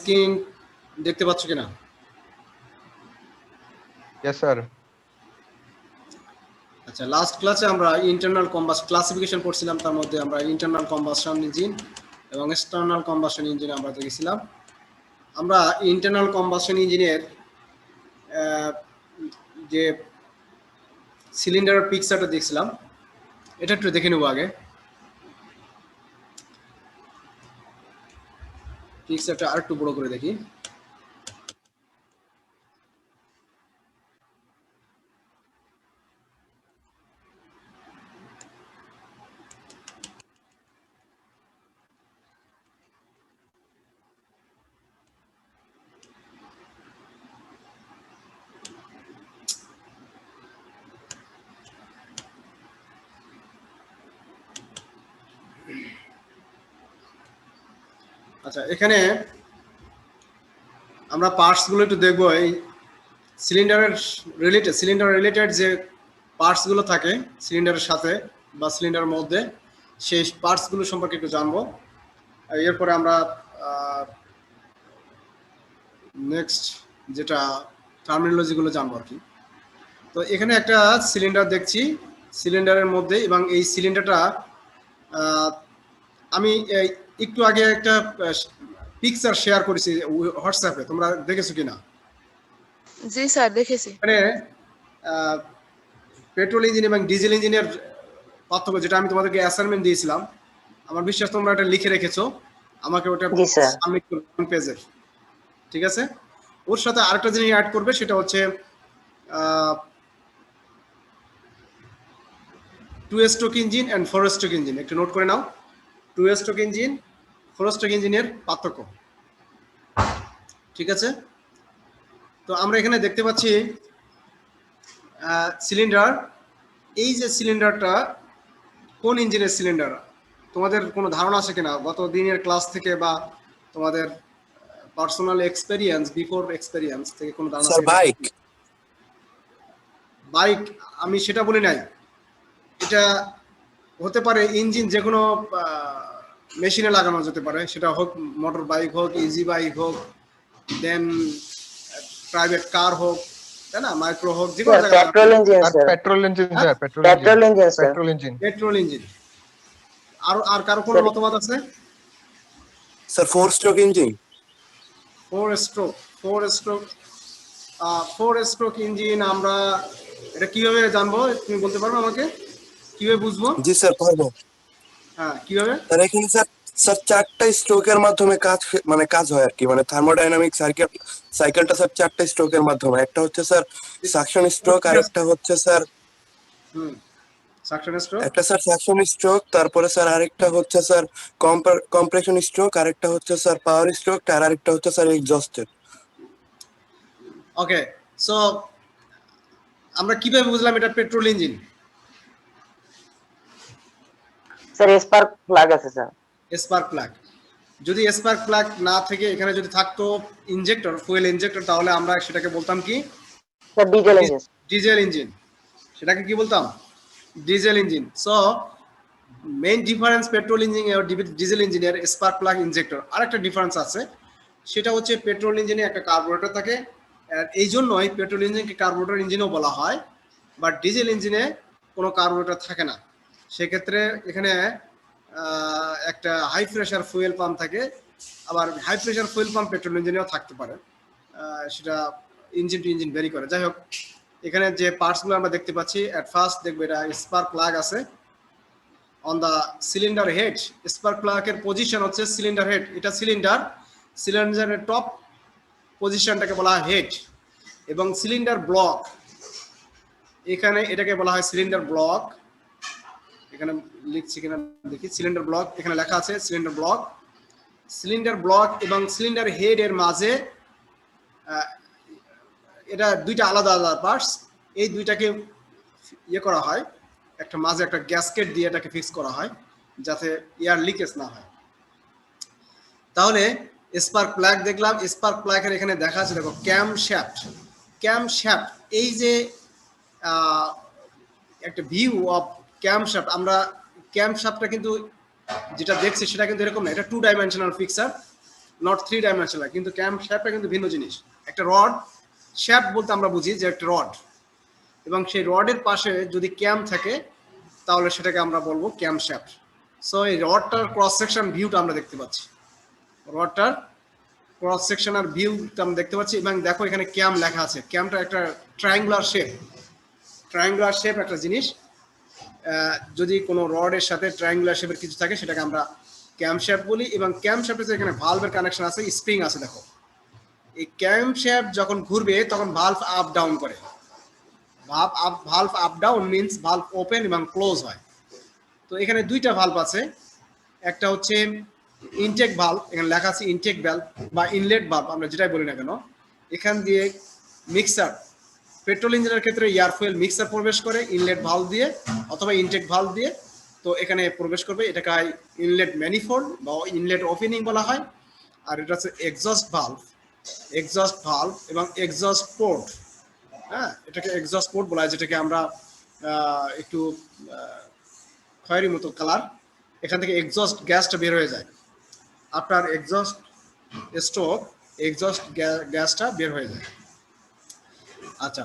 Screen দেখতে পাচ্ছ কিনা? Yes, sir. আচ্ছা, লাস্ট ক্লাসে আমরা ইন্টারনাল কম্বাস্ট ক্লাসিফিকেশন পড়ছিলাম। তার মধ্যে আমরা ইন্টারনাল কম্বাসশন ইঞ্জিন এবং এক্সটার্নাল কম্বাসশন ইঞ্জিন আমরা দেখেছিলাম। আমরা ইন্টারনাল কম্বাসশন ইঞ্জিনের যে সিলিন্ডারের পিকচারটা দেখছিলাম, এটা একটু দেখে নেব আগে। পিকচারটা আর একটু বড় করে দেখি। আচ্ছা, এখানে আমরা পার্টসগুলো একটু দেখবো। এই সিলিন্ডার রিলেটেড যে পার্টসগুলো থাকে সিলিন্ডারের সাথে বা সিলিন্ডারের মধ্যে, সেই পার্টসগুলো সম্পর্কে একটু জানবো। এরপরে আমরা নেক্সট যেটা টার্মিনোলজিগুলো জানবো আর কি। তো এখানে একটা সিলিন্ডার দেখছি সিলিন্ডারের মধ্যে, এবং এই সিলিন্ডারটা আমি একটু আগে একটা পিকচার শেয়ার করেছি হোয়াটসঅ্যাপে, তোমরা দেখেছো কিনা? জি স্যার, দেখেছি। মানে পেট্রোল ইঞ্জিন এবং ডিজেল ইঞ্জিনের পার্থক্য, যেটা আমি তোমাদেরকে অ্যাসাইনমেন্ট দিয়েছিলাম, আমার বিশ্বাস তোমরা এটা লিখে রেখেছো, আমাকে ওটা সাবমিট করবে পেজের। ঠিক আছে, ওর সাথে আরেকটা জিনিস অ্যাড করবে, সেটা হচ্ছে 2 stroke engine and 4 stroke engine. একটু নোট করে নাও, 2 স্ট্রোক ইঞ্জিন 4 স্ট্রোক ইঞ্জিনের পার্থক্য। ঠিক আছে, তো আমরা এখানে দেখতে পাচ্ছি সিলিন্ডার। এই যে সিলিন্ডারটা কোন ইঞ্জিনের সিলিন্ডার, তোমাদের কোনো ধারণা আছে কিনা গত দিনের ক্লাস থেকে বা তোমাদের পার্সোনাল এক্সপেরিয়েন্স, বিফোর এক্সপেরিয়েন্স থেকে কোনো ধারণা আছে? বাইক আমি সেটা বলি নাই। এটা হতে পারে ইঞ্জিন যে কোনো মেশিনে লাগানো যেতে পারে, সেটা হোক মোটর বাইক হোক, ইজি বাইক হোক, দেন প্রাইভেট কার হোক, তাই না, মাইক্রো হোক, যে কোনো জায়গায় পেট্রোল ইঞ্জিন। আর কারো কোনো মতামত আছে? Sir 4 stroke engine. 4 stroke engine আমরা এটা কিভাবে জানবো, তুমি বলতে পারবে আমাকে কিভাবে বুঝবো? জি স্যার পারবো। হ্যাঁ, কিভাবে? স্যার এখানে স্যার 4টা স্ট্রোকের মাধ্যমে কাজ হয় আর কি, মানে থার্মোডাইনামিক সাইকেলটা স্যার 4টা স্ট্রোকের মাধ্যমে। একটা হচ্ছে স্যার সাকশন স্ট্রোক, আর একটা হচ্ছে স্যার সাকশন স্ট্রোক, একটা স্যার সাকশন স্ট্রোক, তারপরে স্যার আরেকটা হচ্ছে স্যার কম্প্রেশন স্ট্রোক, আরেকটা হচ্ছে স্যার পাওয়ার স্ট্রোক, আর আরেকটা হচ্ছে স্যার এক্সস্টেড। ওকে, সো আমরা কিভাবে বুঝলাম এটা petrol engine? Sir spark plug আছে স্যার। স্পার্ক প্লাগ, যদি স্পার্ক প্লাগ না থেকে এখানে যদি থাকতো ইনজেক্টর, ফুয়েল ইনজেক্টর, তাহলে আমরা সেটাকে বলতাম কি? Sir diesel engine. Diesel engine, সেটাকে কি বলতাম? Diesel engine. So main difference petrol engine আর ডিজেল ইঞ্জিনের স্পার্ক প্লাগ ইনজেক্টর। আরেকটা ডিফারেন্স আছে, সেটা হচ্ছে পেট্রোল ইঞ্জিনে একটা কার্বোরেটর থাকে, এই জন্যই পেট্রোল ইঞ্জিনকে কার্বোরেটর ইঞ্জিনও বলা হয়, বাট ডিজেল ইঞ্জিনে কোনো কার্বোরেটর থাকে না। সেক্ষেত্রে এখানে একটা হাই প্রেশার ফুয়েল পাম্প থাকে, আবার high pressure fuel pump petrol ইঞ্জিনেও থাকতে পারে, সেটা ইঞ্জিন টু ইঞ্জিন ভেরি করে। যাই হোক, এখানে যে পার্টসগুলো আমরা দেখতে পাচ্ছি, অ্যাট ফার্স্ট দেখবে এটা স্পার্ক প্লাগ আছে on the cylinder head. Spark প্লাগের পজিশন হচ্ছে সিলিন্ডার হেড, এটা সিলিন্ডারের টপ পজিশনটাকে বলা হয় হেড, এবং সিলিন্ডার ব্লক, এখানে এটাকে বলা হয় সিলিন্ডার ব্লক। এখানে লিখছি কিনা দেখি, সিলিন্ডার ব্লক এখানে লেখা আছে, সিলিন্ডার ব্লক এবং সিলিন্ডার হেড এর মাঝে এটা দুইটা আলাদা আলাদা পার্টস। এই দুইটাকে ইয়ে করা হয়, একটা মাঝে একটা গ্যাসকেট দিয়ে এটাকে ফিক্স করা হয় যাতে এয়ার লিকেজ না হয়। তাহলে স্পার্ক প্লাগ দেখলাম, স্পার্ক প্লাগের এখানে দেখা আছে, দেখো ক্যামশ্যাফট, এই যে একটা ভিউ অফ ক্যামশ্যাফট, আমরা ক্যামশ্যাফটটা কিন্তু যেটা দেখছি সেটা কিন্তু এরকম না, এটা 2 ডাইমেনশনাল পিকচার। নট 3 ডাইমেনশনাল, কিন্তু ক্যাম শ্যাফটটা কিন্তু ভিন্ন জিনিস। একটা রড শ্যাফট বলতে আমরা বুঝি যে একটা রড, এবং সেই রডের পাশে যদি ক্যাম থাকে তাহলে সেটাকে আমরা বলবো ক্যাম শ্যাফট। সো এই রডটার ক্রস সেকশন ভিউটা আমরা দেখতে পাচ্ছি, রডটার ক্রস সেকশন আর ভিউটা আমরা দেখতে পাচ্ছি। এবং দেখো এখানে ক্যাম লেখা আছে, ক্যামটা একটা ট্রায়াঙ্গুলার শেপ একটা জিনিস। যদি কোনো রডের সাথে ট্রায়াঙ্গুলার শেপের কিছু থাকে সেটাকে আমরা ক্যাম শ্যাফট বলি। এবং ক্যাম শ্যাফটে এখানে ভালভের কানেকশন আছে, স্প্রিং আছে। দেখো এই ক্যাম শ্যাফট যখন ঘুরবে তখন ভালভ আপ ডাউন করে। Valve up down means valve open এবং ক্লোজ হয়। তো এখানে দুইটা ভালভ আছে, একটা হচ্ছে ইনটেক ভালভ, এখানে লেখা আছে ইনটেক ভালভ বা ইনলেট ভালভ, আমরা যেটাই বলি না কেন। এখান দিয়ে মিক্সার, পেট্রোল ইঞ্জিনের ক্ষেত্রে এয়ার ফুয়েল মিক্সার প্রবেশ করে ইনলেট ভালভ দিয়ে অথবা ইনটেক ভালভ দিয়ে। তো এখানে প্রবেশ করবে, এটাকে ইনলেট ম্যানিফোল্ড বা ইনলেট ওপেনিং বলা হয়। আর এটা হচ্ছে এক্সস্ট ভালভ এবং এক্সস্ট পোর্ট। হ্যাঁ, এটাকে এক্সস্ট পোর্ট বলা হয়, যেটাকে আমরা একটু খয়েরি মতো কালার, এখান থেকে এক্সস্ট গ্যাসটা বের হয়ে যায়। আফটার এক্সস্ট স্ট্রোক এক্সস্ট গ্যাসটা বের হয়ে যায়। আচ্ছা,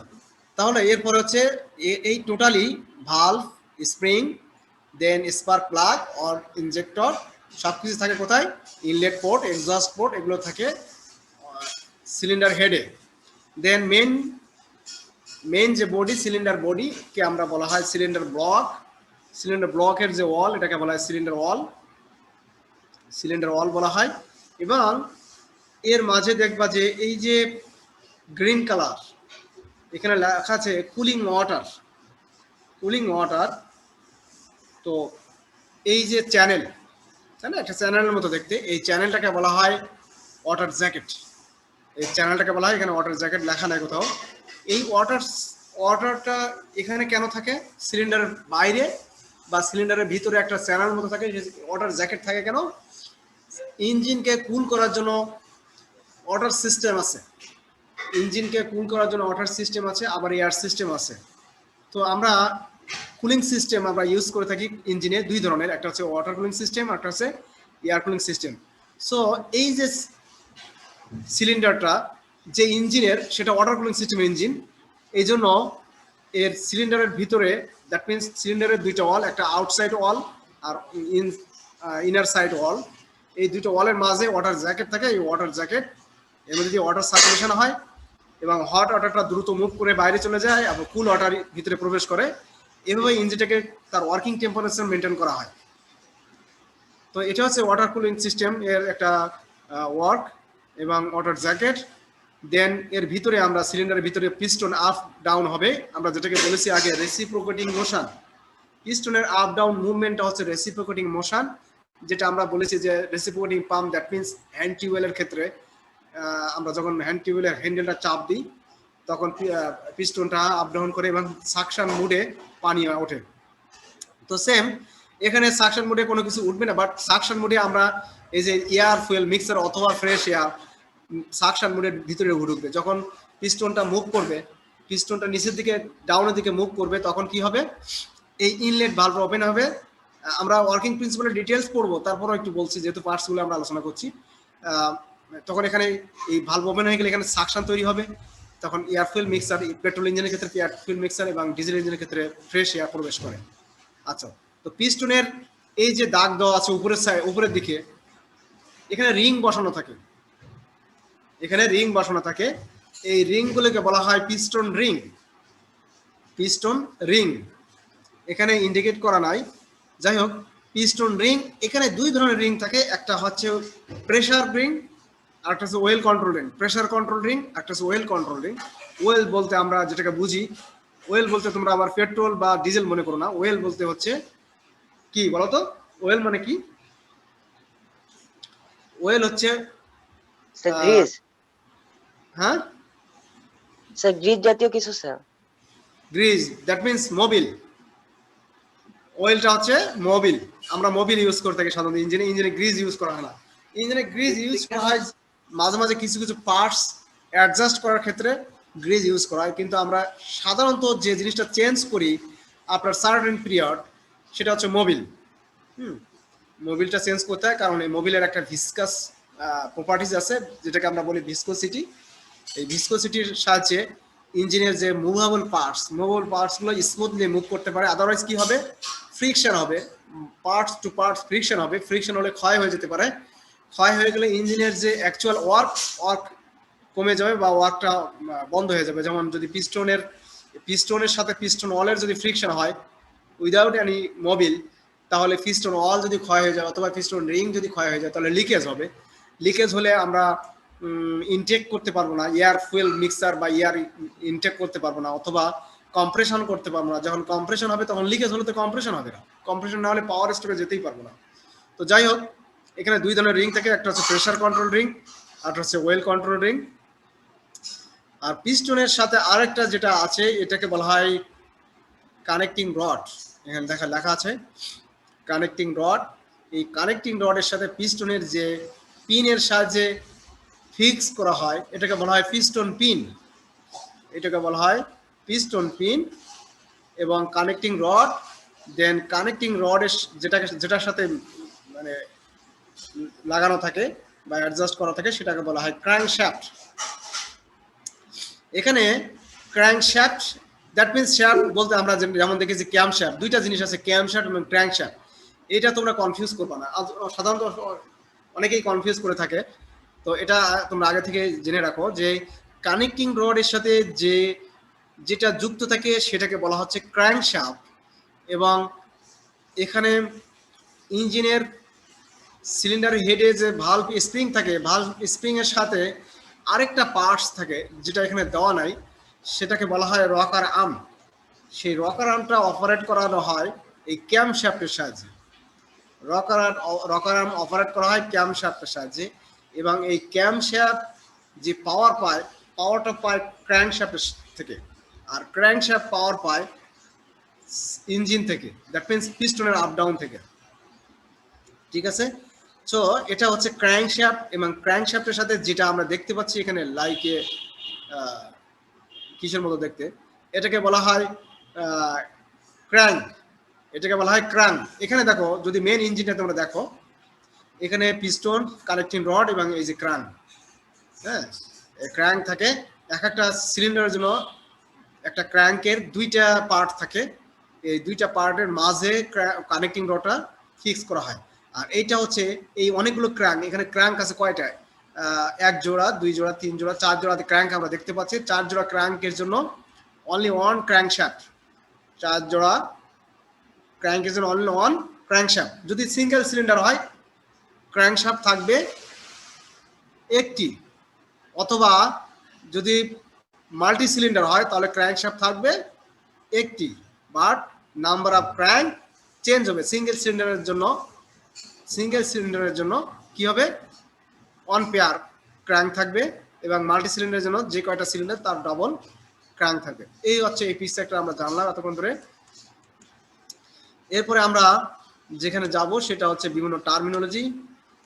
তাহলে এরপর হচ্ছে এই totally valve, spring, then spark plug or injector সব কিছু থাকে কোথায়? ইনলেট পোর্ট, এক্সস্ট পোর্ট, এগুলো থাকে সিলিন্ডার হেডে। দেন মেন যে বডি, সিলিন্ডার বডিকে আমরা বলা হয় সিলিন্ডার ব্লক। সিলিন্ডার ব্লকের যে ওয়াল, এটাকে বলা হয় সিলিন্ডার ওয়াল বলা হয়। এবং এর মাঝে দেখবা যে এই যে গ্রিন কালার, এখানে লেখা আছে কুলিং ওয়াটার। তো এই যে চ্যানেল, তাই না, একটা চ্যানেলের মতো দেখতে, এই চ্যানেলটাকে বলা হয় ওয়াটার জ্যাকেট। এই চ্যানেলটাকে বলা হয়, এখানে ওয়াটার জ্যাকেট লেখা নাই কোথাও। এই ওয়াটারটা এখানে কেন থাকে? সিলিন্ডারের বাইরে বা সিলিন্ডারের ভিতরে একটা চ্যানেল মতো থাকে, ওয়াটার জ্যাকেট থাকে কেন? ইঞ্জিনকে কুল করার জন্য ওয়াটার সিস্টেম আছে, আবার এয়ার সিস্টেম আছে। তো আমরা কুলিং সিস্টেম আমরা ইউজ করে থাকি ইঞ্জিনে দুই ধরনের, একটা হচ্ছে ওয়াটার কুলিং সিস্টেম, একটা হচ্ছে এয়ার কুলিং সিস্টেম। সো এই যে সিলিন্ডারটা যে ইঞ্জিনের, সেটা ওয়াটার কুলিং সিস্টেমের ইঞ্জিন। এই জন্য এর সিলিন্ডারের ভিতরে, দ্যাট মিনস সিলিন্ডারের দুইটা ওয়াল, একটা আউটসাইড ওয়াল আর ইনার সাইড ওয়াল, এই দুটো ওয়ালের মাঝে ওয়াটার জ্যাকেট থাকে। এই ওয়াটার জ্যাকেট এর মধ্যে দিয়ে ওয়াটার সার্কুলেশন হয় এবং হট ওয়াটারটা দ্রুত মুভ করে বাইরে চলে যায় এবং কুল ওয়াটার ভিতরে প্রবেশ করে। এভাবে ইঞ্জিনটাকে তার ওয়ার্কিং টেম্পারেচার মেনটেন করা হয়। তো এটা হচ্ছে ওয়াটার কুলিং সিস্টেম এর একটা ওয়ার্ক এবং ওয়াটার জ্যাকেট। দেন এর ভিতরে আমরা সিলিন্ডারের ভিতরে পিস্টন আপ ডাউন হবে, আমরা যেটাকে বলেছি আগে রেসিপ্রোকেটিং মোশন। পিস্টনের আপ ডাউন মুভমেন্টটা হচ্ছে রেসিপ্রোকেটিং মোশন, যেটা আমরা বলেছি যে reciprocating pump, that means hand টিউবওয়েলের ক্ষেত্রে আমরা যখন হ্যান্ড টিউবওয়েলের হ্যান্ডেলটা চাপ দিই তখন পিস্টনটা আপ ডাউন করে এবং সাকশন মুডে পানি ওঠে। তো সেম এখানে সাকশন মুডে কোনো কিছু উঠবে না, বাট সাকশন মুডে আমরা এই যে এয়ার ফুয়েল মিক্সার অথবা ফ্রেশ এয়ার সাকশন মুডের ভিতরে ঢুকবে। যখন পিস্টনটা মুভ করবে, পিস্টনটা নিচের দিকে ডাউনের দিকে মুভ করবে, তখন কি হবে? এই ইনলেট ভালভ ওপেন হবে। আমরা ওয়ার্কিং প্রিন্সিপালের ডিটেলস পড়বো, তারপরও একটু বলছি যেহেতু পার্টসগুলো আমরা আলোচনা করছি। তখন এখানে এই ভালভ ওপেন হয়ে গেলে এখানে সাকশন তৈরি হবে, তখন এয়ার ফুয়েল মিক্সার, পেট্রোল ইঞ্জিনের ক্ষেত্রে এয়ার ফুয়েল মিক্সার এবং ডিজেল ইঞ্জিনের ক্ষেত্রে ফ্রেশ এয়ার প্রবেশ করে। আচ্ছা, তো পিস্টনের এই যে দাগ দেওয়া আছে উপরের দিকে, এখানে রিং বসানো থাকে, এই রিংগুলোকে বলা হয় পিস্টন রিং। এখানে ইন্ডিকেট করা নাই, যাই হোক পিস্টন রিং। এখানে দুই ধরনের রিং থাকে, একটা হচ্ছে প্রেসার রিং আর একটা হচ্ছে well control ring. Pressure control ring, একটা হচ্ছে ওয়েল কন্ট্রোল রিং। ওয়েল বলতে আমরা যেটাকে বুঝি, ওয়েল বলতে তোমরা আবার পেট্রোল বা ডিজেল মনে করো না, ওয়েল বলতে হচ্ছে কি বলতো? ওয়েল মানে কি? ওয়েল হচ্ছে গ্রিজ। হ্যাঁ স্যার গ্রিজ জাতীয় কিছু sir. Grease, that means Mobil. ওয়েলটা হচ্ছে মোবিল, আমরা মোবিল ইউজ করে থাকি সাধারণত ইঞ্জিনে গ্রিজ ইউজ করা হয় না। ইঞ্জিনে গ্রিজ ইউজ করা হয় মাঝে মাঝে কিছু পার্টস অ্যাডজাস্ট করার ক্ষেত্রে গ্রিজ ইউজ করা হয়, কিন্তু আমরা সাধারণত যে জিনিসটা চেঞ্জ করি আফটার সার্টেন পিরিয়ড সেটা হচ্ছে মোবিল। মোবিলটা চেঞ্জ করতে হয়, কারণ এই মোবিলের একটা ভিসকাস প্রপার্টিজ আছে যেটাকে আমরা বলি ভিসকোসিটি। এই ভিসকোসিটির সাহায্যে ইঞ্জিনের যে মুভেবল পার্টসগুলো স্মুথলি মুভ করতে পারে। আদারওয়াইজ কি হবে, ফ্রিকশন হবে, পার্টস টু পার্টস ফ্রিকশন হবে। ফ্রিকশন হলে ক্ষয় হয়ে যেতে পারে। ক্ষয় হয়ে গেলে ইঞ্জিনের যে অ্যাকচুয়াল ওয়ার্ক কমে যাবে বা ওয়ার্কটা বন্ধ হয়ে যাবে। যেমন যদি পিস্টনের সাথে পিস্টন ওয়ালের যদি ফ্রিকশন হয় উইদাউট এনি মোবিল, তাহলে পিস্টন ওয়াল যদি ক্ষয় হয়ে যায় অথবা পিস্টন রিং যদি ক্ষয় হয়ে যায় তাহলে লিকেজ হবে। লিকেজ হলে আমরা ইনটেক করতে পারবো না, এয়ার ফুয়েল মিক্সার বা এয়ার ইনটেক করতে পারবো না, অথবা কম্প্রেশন করতে পারবো না। যখন কম্প্রেশন হবে তখন লিকেজ হলে তো কম্প্রেশন হবে না, কম্প্রেশন না হলে পাওয়ার স্ট্রোকে যেতেই পারবো না। তো যাই হোক, এখানে দুই ধরনের রিং থাকে, একটা হচ্ছে প্রেসার কন্ট্রোল রিং আর একটা হচ্ছে ওয়েল কন্ট্রোল রিং। আর পিস্টনের সাথে আরেকটা যেটা আছে এটাকে বলা হয় কানেক্টিং রড। এখানে লেখা আছে কানেক্টিং রড। এই কানেক্টিং রডের সাথে পিস্টনের যে পিনের সাহায্যে ফিক্স করা হয় এটাকে বলা হয় পিস্টন পিন। এটাকে বলা হয় পিস্টন পিন এবং কানেক্টিং রড। দেন কানেক্টিং রডের যেটার সাথে মানে লাগানো থাকে বা অ্যাডজাস্ট করা থাকে সেটাকে বলা হয় ক্র্যাঙ্কশ্যাফট। এখানে ক্র্যাঙ্কশ্যাফট দ্যাট মিনস শ্যাফট বলতে আমরা যেমন দেখেছি ক্যামশ্যাফট, দুইটা জিনিস আছে, ক্যামশ্যাফট এবং ক্র্যাঙ্কশ্যাফট। এটা তোমরা কনফিউজ করবে না, সাধারণত অনেকেই কনফিউজ করে থাকে। তো এটা তোমরা আগে থেকে জেনে রাখো যে কানেক্টিং রডের সাথে যেটা যুক্ত থাকে সেটাকে বলা হচ্ছে ক্র্যাঙ্কশ্যাফট। এবং এখানে ইঞ্জিনের সিলিন্ডারের হেডে যে ভালভ স্প্রিং থাকে, ভালভ স্প্রিং এর সাথে আরেকটা পার্টস থাকে যেটা এখানে দেওয়া নাই, সেটাকে বলা হয় রকার আর্ম। সেই রকার আর্মটা অপারেট করানো হয় এই ক্যামশ্যাফটের সাহায্যে। রকার আর্ম অপারেট করা হয় ক্যামশ্যাফটের সাহায্যে। এবং এই ক্যামশ্যাফট যে পাওয়ারটা পায় ক্র্যাঙ্কশ্যাফটের থেকে, আর ক্র্যাঙ্কশ্যাফট পাওয়ার পায় ইঞ্জিন থেকে, দ্যাট মিনস পিস্টনের আপ ডাউন থেকে। ঠিক আছে, সো এটা হচ্ছে ক্র্যাঙ্কশ্যাফট। এবং ক্র্যাঙ্কশ্যাফটের সাথে যেটা আমরা দেখতে পাচ্ছি এখানে লাইকে কিসের মতো দেখতে, এটাকে বলা হয় ক্র্যাঙ্ক। এটাকে বলা হয় ক্র্যাঙ্ক। এখানে দেখো, যদি মেন ইঞ্জিনটা তোমরা দেখো, এখানে পিস্টন, কানেক্টিং রড এবং এই যে ক্র্যাঙ্ক, হ্যাঁ, ক্র্যাঙ্ক থাকে। এক একটা সিলিন্ডারের জন্য একটা ক্র্যাঙ্কের দুইটা পার্ট থাকে। এই দুইটা পার্টের মাঝে কানেক্টিং রডটা ফিক্স করা হয়। আর এইটা হচ্ছে এই অনেকগুলো ক্র্যাঙ্ক, এখানে ক্র্যাঙ্ক আছে কয়টা, এক জোড়া, দুই জোড়া, তিন জোড়া, চার জোড়া ক্র্যাঙ্ক আমরা দেখতে পাচ্ছি। চার জোড়া ক্র্যাঙ্কের জন্য অনলি ওয়ান ক্র্যাঙ্কশ্যাফট। চার জোড়া ক্র্যাঙ্কের জন্য অনলি ওয়ান ক্র্যাঙ্কশ্যাফট। যদি সিঙ্গেল সিলিন্ডার হয় ক্র্যাঙ্কশ্যাফট থাকবে একটি, অথবা যদি মাল্টি সিলিন্ডার হয় তাহলে ক্র্যাঙ্কশ্যাফট থাকবে একটি, but number of crank change হবে। সিঙ্গেল সিলিন্ডারের জন্য কি হবে, ওয়ান পেয়ার ক্র্যাঙ্ক থাকবে, এবং মাল্টি সিলিন্ডারের জন্য যে কয়টা সিলিন্ডার তার ডাবল ক্র্যাঙ্ক থাকবে। এই হচ্ছে এই পিসটা আমরা জানলাম এতক্ষণ ধরে। এরপরে আমরা যেখানে যাব সেটা হচ্ছে বিভিন্ন টার্মিনোলজি,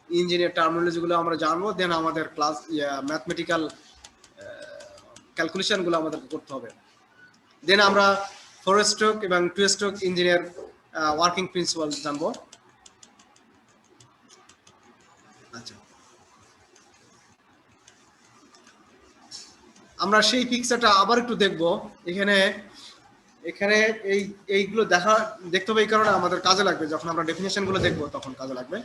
ইঞ্জিনিয়ার টার্মিনোলজিগুলো আমরা জানবো। দেন আমাদের ক্লাস ম্যাথমেটিক্যাল ক্যালকুলেশনগুলো আমাদেরকে করতে হবে। দেন আমরা 4 স্ট্রোক এবং 2 স্ট্রোক ইঞ্জিনিয়ার ওয়ার্কিং প্রিন্সিপাল জানবো। আচ্ছা, আমরা সেই পিকচারটা আবার একটু দেখব। এখানে এইগুলো দেখতে হবে, এই কারণে আমাদের কাজে লাগবে, যখন আমরা ডেফিনেশন গুলো দেখবো তখন কাজে লাগবে।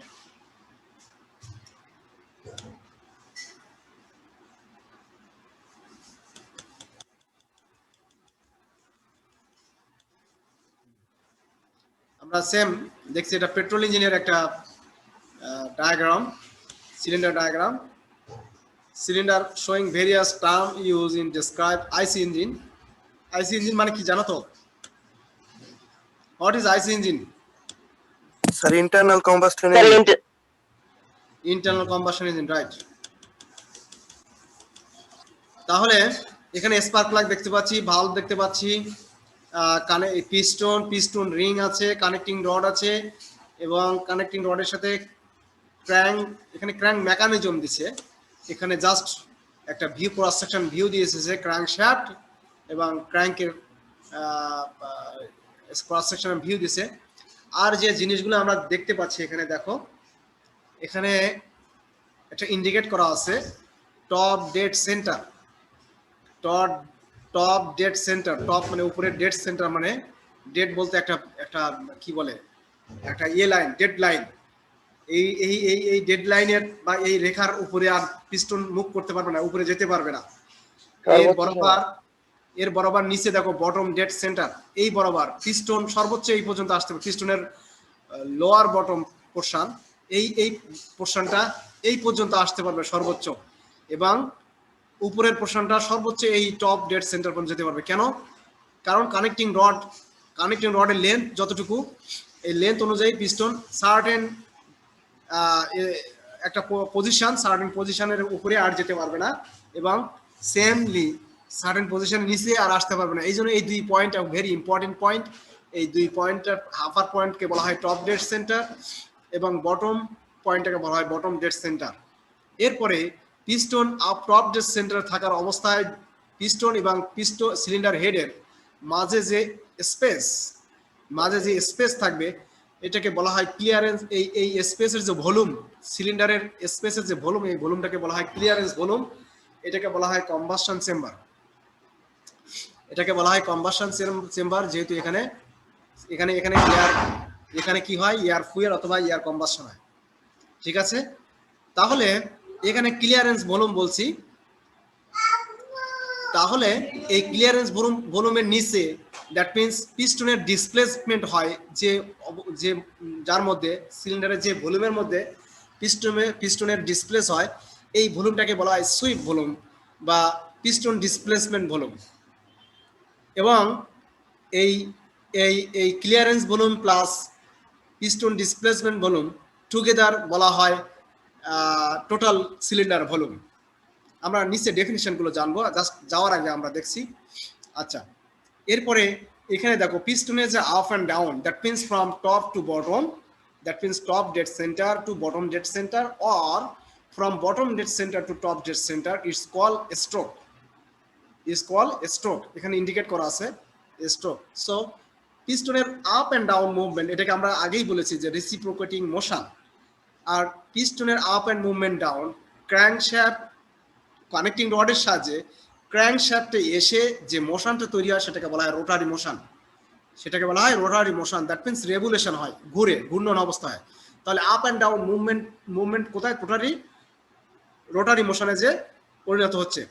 আমরা সেম দেখছি, এটা পেট্রোল ইঞ্জিনের একটা diagram, cylinder diagram. Cylinder showing various term use in describe IC engine. IC engine মানে কি জানো তো? What is IC engine? Sir internal combustion engine. Internal combustion engine, right. তাহলে এখানে স্পার্ক প্লাগ দেখতে পাচ্ছি, ভালভ দেখতে পাচ্ছি, পিস্টন রিং আছে, কানেক্টিং রড আছে, এবং কানেক্টিং রডের সাথে ক্র্যাঙ্ক, এখানে ক্র্যাঙ্ক মেকানিজম দিছে। এখানে জাস্ট একটা ভিউ, ক্রস সেকশন ভিউ দিয়ে এসেছে ক্র্যাঙ্ক শ্যাফট এবং ক্র্যাঙ্কের ক্রস সেকশন ভিউ দিছে। আর যে জিনিসগুলো আমরা দেখতে পাচ্ছি এখানে দেখো, এখানে এটা ইন্ডিকেট করা আছে top dead centre. Top top dead centre, top মানে উপরে, ডেড সেন্টার মানে ডেড বলতে একটা একটা কি বলে একটা লাইন, ডেড লাইন। এই ডেড লাইনের বা এই রেখার উপরে আর পিস্টন মুভ করতে পারবে না, উপরে যেতে পারবে না। এর বরাবর নিচে দেখো বটম ডেড সেন্টার, এই বরাবর পিস্টন সর্বোচ্চ এই পর্যন্ত আসতে পারে। পিস্টনের লোয়ার বটম পোর্শন, এই পোর্শনটা এই পর্যন্ত আসতে পারবে সর্বোচ্চ, এবং উপরের পোর্শনটা সর্বোচ্চ এই টপ ডেড সেন্টার পর্যন্ত যেতে পারবে। কেন? কারণ কানেক্টিং রডের লেন্থ যতটুকু, এই লেন্থ অনুযায়ী পিস্টন সার্টেন একটা সার্টেন পজিশনের উপরে আর যেতে পারবে না, এবং সেমলি সার্টেন পজিশনের নিচে আর আসতে পারবে না। এই জন্য এই দুই পয়েন্ট ভেরি ইম্পর্টেন্ট পয়েন্ট। এই দুই পয়েন্টের আপার পয়েন্টকে বলা হয় টপ ডেড সেন্টার এবং বটম পয়েন্টটাকে বলা হয় বটম ডেড সেন্টার। এরপরে পিস্টন টপ ডেড সেন্টার থাকার অবস্থায় পিস্টন এবং সিলিন্ডার হেডের মাঝে যে স্পেস থাকবে এটাকে বলা হয় ক্লিয়ারেন্স। এই স্পেসের যে ভলিউম, সিলিন্ডারের স্পেসের যে ভলিউম, এই ভলিউমটাকে বলা হয় ক্লিয়ারেন্স ভলিউম। এটাকে বলা হয় কম্বাসন চেম্বার। যেহেতু এখানে এখানে কি হয়, এয়ার ফুয়েল অথবা এয়ার কম্বাসন হয়। ঠিক আছে, তাহলে এখানে ক্লিয়ারেন্স ভলিউম বলছি। তাহলে এই ক্লিয়ারেন্স ভলিউমের নিচে দ্যাট মিন্স পিস্টনের ডিসপ্লেসমেন্ট হয়, যে যার মধ্যে সিলিন্ডারের যে ভলিউমের মধ্যে পিস্টনের ডিসপ্লেস হয়, এই ভলিউমটাকে বলা হয় সুইপ ভলিউম বা পিস্টন ডিসপ্লেসমেন্ট ভলিউম। এবং এই এই এই clearance volume plus piston displacement volume together বলা হয় টোটাল সিলিন্ডার ভলিউম। আমরা নিচে ডেফিনিশনগুলো জানবো, জাস্ট যাওয়ার আগে আমরা দেখছি। আচ্ছা, এরপরে এখানে দেখো পিস্টনের যে up and down, that means from top to bottom, that means top dead centre to bottom dead centre, or from bottom dead centre to top dead centre, it's call stroke. এখানে ইন্ডিকেট করা আছে stroke. So পিস্টনের up and down movement, এটাকে আমরা আগেই বলেছি যে reciprocating motion. আর পিস্টনের up and movement down crankshaft connecting রডের সাহায্যে ক্র্যাঙ্কশ্যাফটে এসে যে মোশনটা তৈরি হয় সেটাকে বলা হয় rotary motion. That means revolution হয়, ঘূর্ণন অবস্থা হয়। তাহলে আপ অ্যান্ড ডাউন মুভমেন্ট কোথায়? রোটারি মোশনে যে পরিণত হচ্ছে।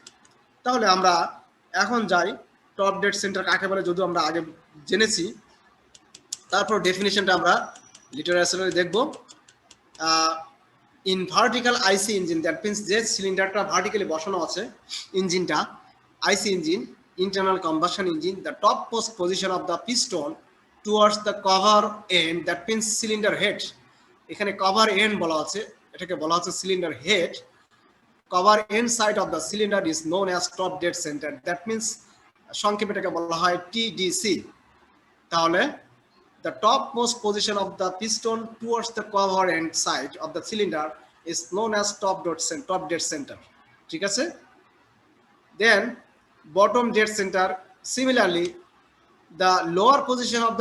তাহলে আমরা এখন যাই টপ ডেড সেন্টার কাকে বলে, যদিও আমরা আগে জেনেছি। তারপর ডেফিনিশনটা আমরা লিটারেচারে দেখব। In vertical IC engine, that means যে সিলিন্ডারটা ভার্টিক্যালি বসানো আছে, ইঞ্জিনটা IC engine, internal combustion engine, the top most position of the piston towards the cover end, that means cylinder head. এখানে কভার এন্ড বলা আছে, এটাকে বলা হচ্ছে cylinder head. Cover end side of the cylinder is known as top dead centre, that means সংক্ষেপে এটাকে বলা হয় টিডিসি। তাহলে the topmost position of the piston towards the cover end side of the cylinder is known as top dead center. ঠিক আছে? Then bottom dead center, similarly the lower position of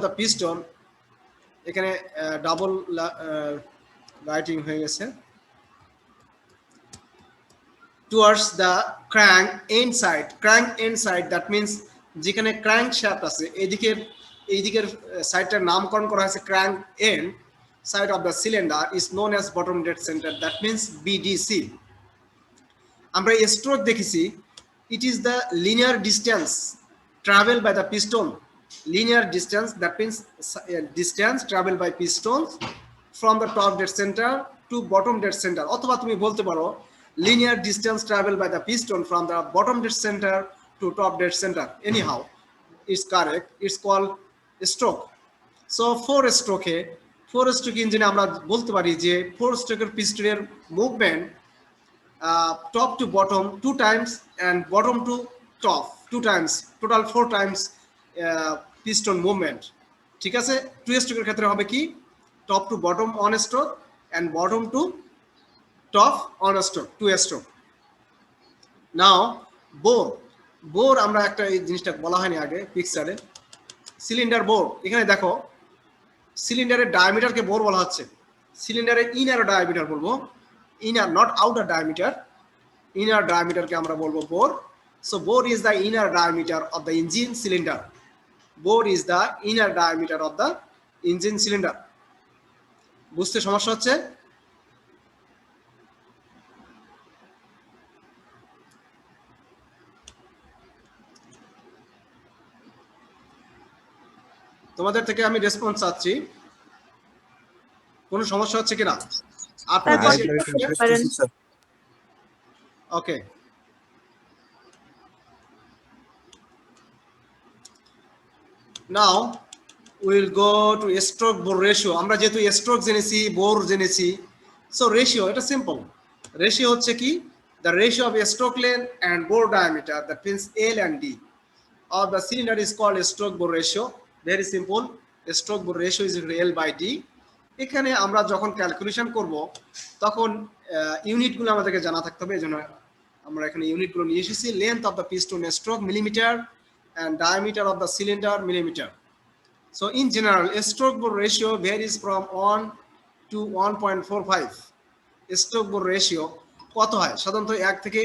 the piston এখানে double writing হয়ে গেছে, towards the crank end side, that means যেখানে crankshaft আছে এইদিকের সাইডটার নামকরণ করা হয়েছে crank end side of the cylinder is known as bottom dead centre, that means BDC. আমরা স্ট্রোক দেখেছি, it is the linear distance travel by the piston, that means distance travel by pistons from the top dead center to bottom dead center, অথবা তুমি বলতে পারো linear distance travel by the piston from the bottom dead center to top dead center. Anyhow, it's correct. It's called stroke. So four stroke ইঞ্জিনে আমরা বলতে পারি যে 4 স্ট্রোকের পিস্টনের movement top to bottom 2 times and bottom to top 2 times, total 4 times piston movement. ঠিক আছে? 2 স্ট্রোকের ক্ষেত্রে হবে কি top to bottom on stroke and bottom to top on a stroke, 2 stroke. Now bore আমরা একটা এই জিনিসটা বলা হয়নি আগে পিকচারে, সিলিন্ডার বোর। এখানে দেখো সিলিন্ডারের ডায়ামিটারকে বোর বলা হচ্ছে, সিলিন্ডারের ইনার ডায়ামিটার বলবো, inner not outer diameter, inner ডায়ামিটারকে আমরা বলবো bore. So bore is the inner diameter of the engine cylinder, bore is the inner diameter of the engine cylinder. বুঝতে সমস্যা হচ্ছে? তোমাদের থেকে আমি রেসপন্স চাচ্ছি, কোনো সমস্যা হচ্ছে কিনা আপনাদের? Sir okay, now will go to stroke bore ratio. আমরা যেহেতু স্ট্রোক জেনেছি, বোর জেনেছি, সো রেশিও এটা সিম্পল। রেশিও হচ্ছে কি? The ratio of stroke length and bore diameter, that means L and D of the cylinder is called stroke bore ratio. Very simple, stroke bore ratio is L by D. এখানে আমরা যখন calculation করব তখন ইউনিটগুলো আমাদেরকে জানা থাকতে হবে, এজন্য আমরা এখানে ইউনিটগুলো নিয়ে এসেছি। Length of the piston stroke millimetre and diameter of the cylinder millimeter. So in general, stroke bore ratio varies from 1 to 1.45. Stroke bore ratio কত হয়? সাধারণত 1 থেকে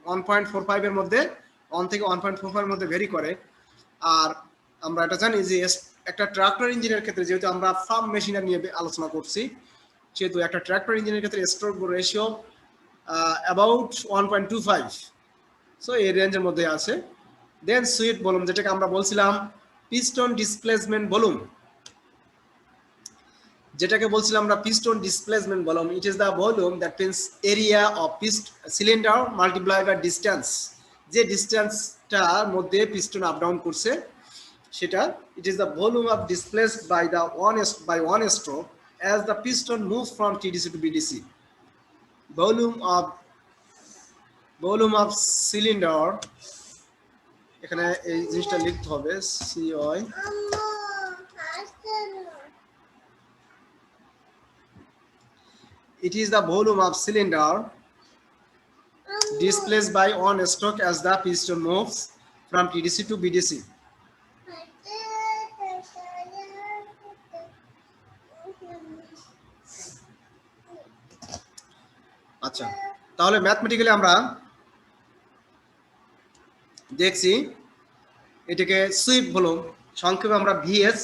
1.45 এর মধ্যে, 1 থেকে 1.45 এর মধ্যে ভেরি করে। আর আমরা এটা জানি যে একটা ট্রাক্টর ইঞ্জিনের ক্ষেত্রে, যেহেতু আমরা ফার্ম মেশিনারি নিয়ে আলোচনা করছি, সেহেতু একটা ট্রাক্টর ইঞ্জিনের ক্ষেত্রে stroke bore ratio about 1.25, so এই রেঞ্জের মধ্যে আছে। দেন সুইট ভলিউম, যেটাকে আমরা বলছিলাম পিস্টন ডিসপ্লেসমেন্ট ভলিউম, যেটাকে বলছিলাম আমরা piston displacement volume, it is the volume that means area of cylinder multiply by distance. যে ডিস্টেন্সটার মধ্যে পিস্টন আপ ডাউন করছে সেটা, it is the volume of displaced by the one stroke as the piston move from TDC to BDC. Volume of cylinder, এখানে এই জিনিসটা লিখতে হবে, CY. It is the volume of cylinder displaced by one stroke as the piston moves from TDC to BDC. আচ্ছা, তাহলে mathematically আমরা দেখছি এটাকে সুইপ ভলিউম, সংক্ষেপে আমরা ভিএস,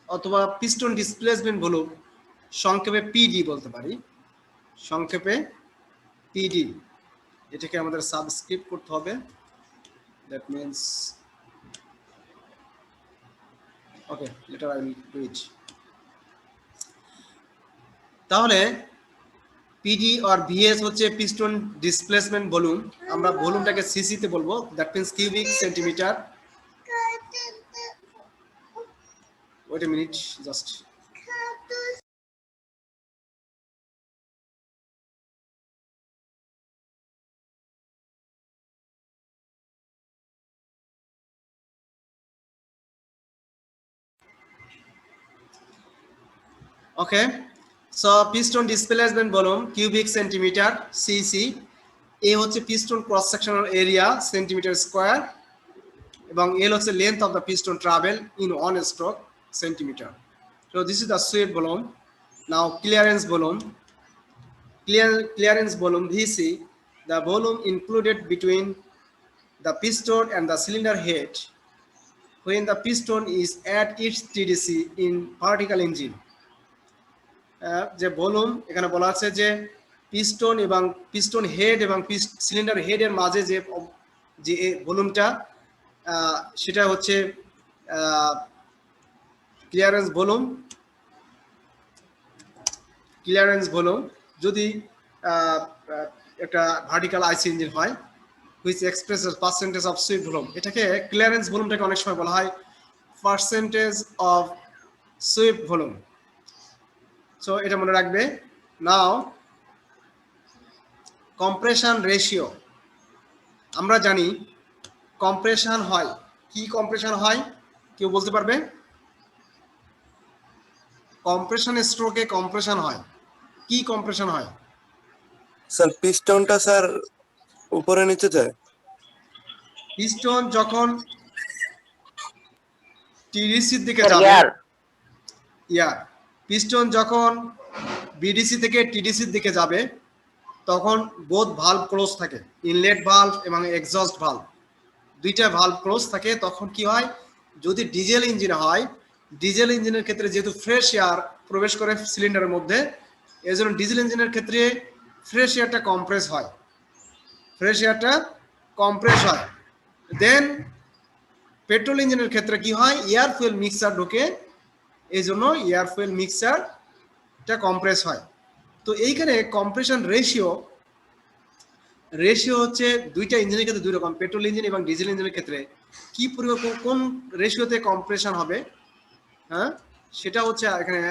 অথবা পিস্টন ডিসপ্লেসমেন্ট ভলিউম, সংক্ষেপে পিডি বলতে পারি, সংক্ষেপে পিডি। এটাকে আমাদের সাবস্ক্রিপ্ট করতে হবে, that means okay, later I will do it. তাহলে পিডি আর ভিএস হচ্ছে পিস্টন ডিসপ্লেসমেন্ট ভলিউম, আমরা ভলিউমটাকে সিসি তে বলবো, that means cubic centimetre. Wait a minute just. Okay, so piston displacement volume cubic centimetre CC. A হচ্ছে piston cross sectional area centimetre square, এবং L হচ্ছে length of the piston travel in one stroke centimetre. So this is the sweet volume. Now clearance volume, clearance volume VC, the volume included between the piston and the cylinder head when the piston is at its TDC in vertical engine. যে volume এখানে বলা আছে যে piston এবং piston head এবং cylinder হেডের মাঝে যে যে ভলিউমটা, সেটা হচ্ছে ক্লিয়ারেন্স ভলিউম। ক্লিয়ারেন্স ভলিউম যদি একটা ভার্টিক্যাল আইসি ইঞ্জিন হয়, which expresses percentage of sweep volume, এটাকে ক্লিয়ারেন্স ভলিউমটাকে অনেক সময় বলা হয় percentage of sweep volume. So এটা মনে রাখবে। নাও কম্প্রেশন রেশিও, আমরা জানি কম্প্রেশন হয়, কি কম্প্রেশন হয় কেউ বলতে পারবে? কম্প্রেশন স্ট্রোকে কম্প্রেশন হয়, কি কম্প্রেশন হয়? স্যার পিস্টনটা স্যার উপরে নিচে যায়। পিস্টন যখন টিডিসির দিকে Sir, যাবে, gear. এয়ার। পিস্টন যখন বিডিসি থেকে টিডিসির দিকে যাবে তখন বোথ ভালভ ক্লোজ থাকে, ইনলেট ভালভ এবং এক্সস্ট ভালভ দুইটা ভালভ ক্লোজ থাকে। তখন কি হয়, যদি ডিজেল ইঞ্জিন হয়, ডিজেল ইঞ্জিনের ক্ষেত্রে যেহেতু ফ্রেশ এয়ার প্রবেশ করে সিলিন্ডারের মধ্যে, এই জন্য ডিজেল ইঞ্জিনের ক্ষেত্রে ফ্রেশ এয়ারটা কম্প্রেস হয়, ফ্রেশ এয়ারটা কম্প্রেস হয়। দেন পেট্রোল ইঞ্জিনের ক্ষেত্রে কি হয়, এয়ার ফুয়েল মিক্সার ঢোকে, এই জন্য এয়ার ফুয়েল মিক্সারটা কম্প্রেস হয়। তো এইখানে কম্প্রেশন রেশিও হচ্ছে দুইটা ইঞ্জিনের ক্ষেত্রে দুই রকম, পেট্রোল ইঞ্জিন এবং ডিজেল ইঞ্জিনের ক্ষেত্রে কি পরিমাণ কোন রেশিওতে কম্প্রেশন হবে, হ্যাঁ সেটা হচ্ছে এখানে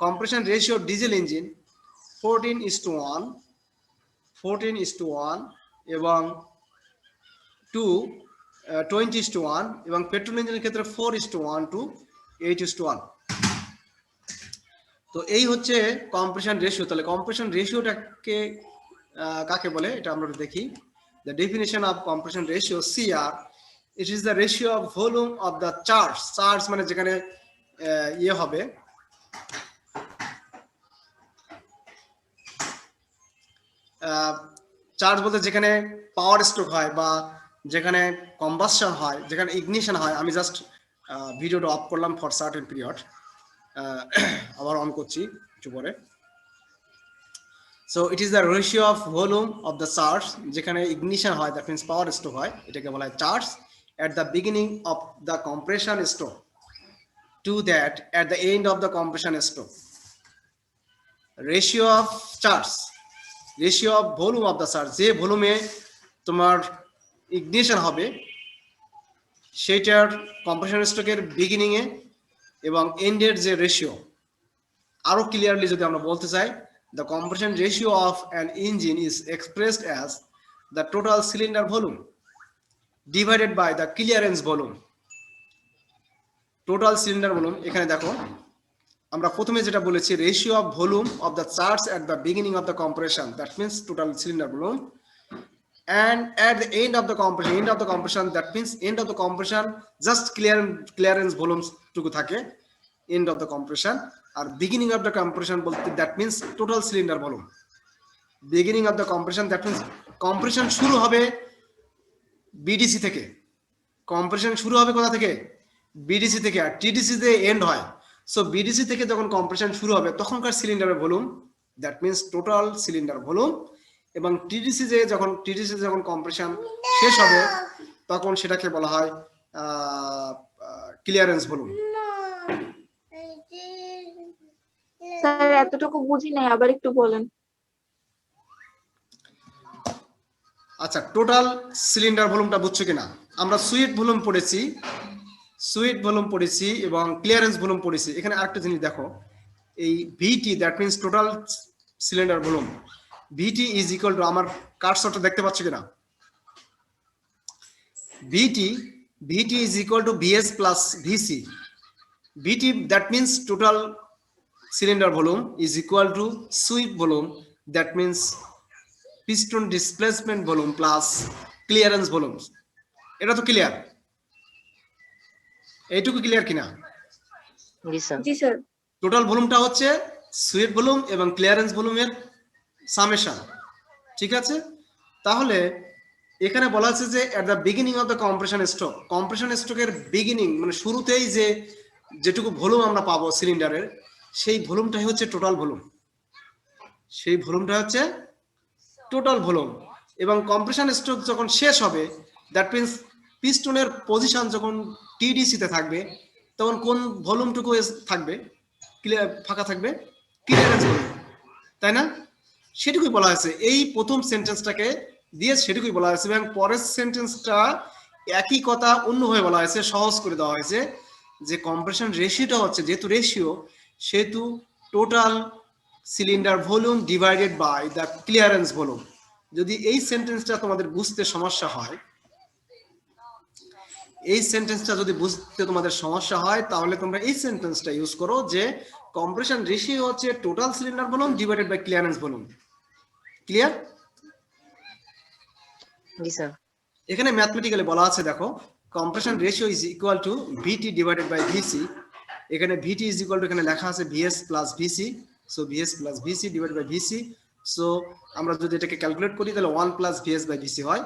কম্প্রেশন রেশিও ডিজেল ইঞ্জিন 14:1 এবং 20:1, এবং পেট্রোল ইঞ্জিনের ক্ষেত্রে 4:1 to 8:1। তো এই হচ্ছে কম্প্রেশন রেশিও। তাহলে কম্প্রেশন রেশিওটাকে কাকে বলে এটা আমরা দেখি। The definition of compression ratio, CR, it is the ratio of volume of the charge মানে যেখানে ইয়ে হবে, চার্জ বলতে যেখানে পাওয়ার স্ট্রোক হয় বা যেখানে কম্বাসশন হয়, যেখানে ইগনিশন হয়। আমি জাস্ট ভিডিওটা অফ করলাম ফর সার্টেন পিরিয়ড, আবার অন করছি একটু পরে। So it is the ratio of volume of the charge, যেখানে ইগনিশন হয়, দ্যাট মিনস পাওয়ার স্ট্রোক হয়, এটাকে বলা হয় charge, at the beginning of the compression stroke to that at the end of the compression stroke. Ratio of charge, ratio of volume of the charge, যে ভলিউমে তোমার ignition হবে সেটার compression স্ট্রোকের beginning এ এবং এন্ডের যে রেশিও। আরো ক্লিয়ারলি যদি আমরা বলতে চাই, the compression ratio of an engine is expressed as the total cylinder volume divided by the clearance volume. Total cylinder volume, এখানে দেখো আমরা প্রথমে যেটা বলেছি, ratio of volume of the charge at the beginning of the compression, that means total cylinder volume, and at the end of the compression, that means end of the compression just clearance volume টুকু থাকে end of the compression, R beginning of the compression বলতে that means total cylinder volume। beginning of the compression, that means compression শুরু হবে BDC থেকে, compression শুরু হবে কোথা থেকে, বিডিসি থেকে, আর টিডিসি তে এন্ড হয়। সো বিডিসি থেকে যখন কম্প্রেশন শুরু হবে তখনকার সিলিন্ডারের volume, that means total cylinder volume, এবং টিডিসি যখন কম্প্রেশন শেষ হবে তখন সেটাকে বলা হয় ক্লিয়ারেন্স ভলিউম। স্যার এতটুকু বুঝি নাই, আবার একটু বলেন। আচ্ছা, টোটাল সিলিন্ডার ভলিউমটা বুঝছো কিনা? আমরা সুইট ভলিউম পড়েছি এবং ক্লিয়ারেন্স ভলিউম পড়েছি। এখানে আরেকটা জিনিস দেখো, এই VT, that means total cylinder volume, VT is equal to, আমার কার্সরটা দেখতে পাচ্ছ কিনা, VT is equal to VS plus VC. VT that means total cylinder volume is equal to sweep volume, that means piston displacement volume plus clearance volume। এটা তো clear? এইটুকু clear কিনা? জি sir. জি sir. Total ভলিউমটা হচ্ছে sweep volume এবং clearance ভলিউমের summation, ঠিক আছে? তাহলে এখানে বলা আছে যে এট the beginning of the compression স্ট্রোকের বিগিনিং মানে শুরুতেই যেটুকু ভলিউম আমরা পাবো সিলিন্ডারের, সেই ভলিউমটাই হচ্ছে টোটাল ভলিউম, সেই ভলিউমটা হচ্ছে টোটাল ভলিউম। এবং কম্প্রেশন স্ট্রোক যখন শেষ হবে, দ্যাট মিনস পিস্টনের পজিশন যখন টিডিসি তে থাকবে তখন কোন ভলিউমটুকু থাকবে, ফাঁকা থাকবে, ক্লিয়ারেন্স ভলিউম, তাই না? সেটুকুই বলা হয়েছে এই প্রথম সেন্টেন্সটাকে দিয়ে, সেটুকুই বলা হয়েছে। এবং পরের সেন্টেন্সটা একই কথা অন্যভাবে বলা হয়েছে, সহজ করে দেওয়া হয়েছে যে কম্প্রেশন রেশিওটা হচ্ছে, যেহেতু রেশিও সেহেতু total cylinder volume divided by the clearance volume. যদি এই সেন্টেন্সটা তোমাদের বুঝতে সমস্যা হয়, তাহলে তোমরা এই সেন্টেন্সটা ইউজ করো যে কম্প্রেশন রেশিও হচ্ছে total cylinder volume divided by clearance volume. Clear? জি স্যার। এখানে ম্যাথমেটিক্যালি বলা আছে, দেখো, compression ratio is equal to VT divided by VC, এখানে ভিটি ইজ ইকুয়াল টু এখানে লেখা আছে VS plus VC, so VS plus VC divide by VC. So আমরা যদি এটাকে ক্যালকুলেট করি তাহলে 1 প্লাস ভিএস বাই ভিসি হয়।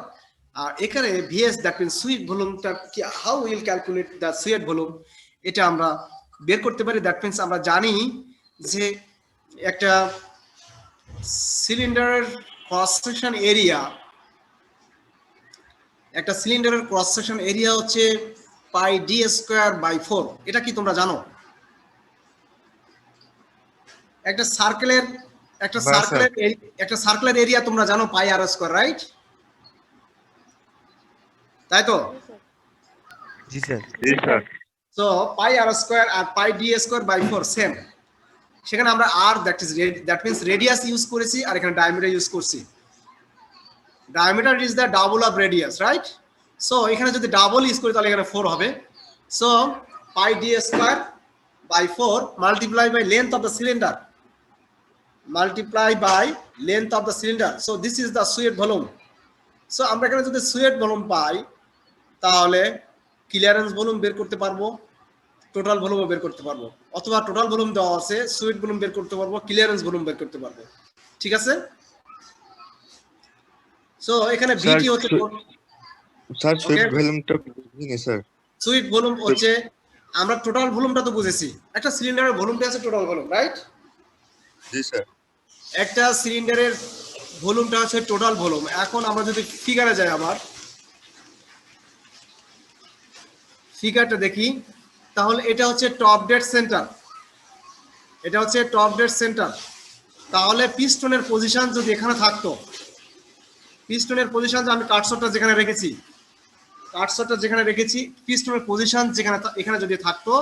আর এখানে ভিএস দ্যাট মিন্স সুইট ভলিউমটা কি, how will calculate the sweet volume, এটা আমরা বের করতে পারি। দ্যাট মিন্স আমরা জানি যে একটা সিলিন্ডারের ক্রস সেকশন এরিয়া, একটা সিলিন্ডারের ক্রস সেকশন এরিয়া হচ্ছে পাই ডি স্কয়ার বাই 4। এটা কি তোমরা জানো? একটা সার্কেলের এরিয়া তোমরা জানো পাই আর স্কয়ার, রাইট? তাই তো? জি sir. So pi r square আর pi D square by 4 same. সেখানে আমরা r that means radius use করেছি, আর এখানে ডায়ামিটার ইউজ করছি। Diameter is the double of radius, right? So এখানে যদি ডাবল ইউজ করি তাহলে এখানে 4 হবে। So pi D square by 4 multiply by length of the cylinder, multiply by length of the cylinder. So this is the fluid volume. So আমরা এখানে যদি fluid volume পাই তাহলে ক্লিয়ারেন্স ভলিউম বের করতে পারবো, টোটাল ভলিউম বের করতে পারবো, অথবা টোটাল ভলিউম দেওয়া আছে fluid ভলিউম বের করতে পারবো, ক্লিয়ারেন্স ভলিউম বের করতে পারবো। ঠিক আছে? সো এখানে ভিটি হচ্ছে স্যার সুইট ভলিউমটা বুঝিনি স্যার। fluid ভলিউম হচ্ছে, আমরা টোটাল ভলিউমটা তো বুঝেছি, একটা সিলিন্ডারের ভলিউমটা আছে টোটাল ভলিউম, রাইট? জি স্যার। একটা সিলিন্ডারের ভলিউমটা হচ্ছে টোটাল ভলিউম। এখন আমরা যদি ফিগারে যাই, আবার ফিগারটা দেখি, তাহলে এটা হচ্ছে টপ ডেড সেন্টার, এটা হচ্ছে টপ ডেড সেন্টার। তাহলে পিস্টনের পজিশন যদি এখানে থাকতো, পিস্টনের পজিশন আমি কাটশটটা যেখানে রেখেছি, পিস্টনের পজিশন যেখানে এখানে যদি থাকতো,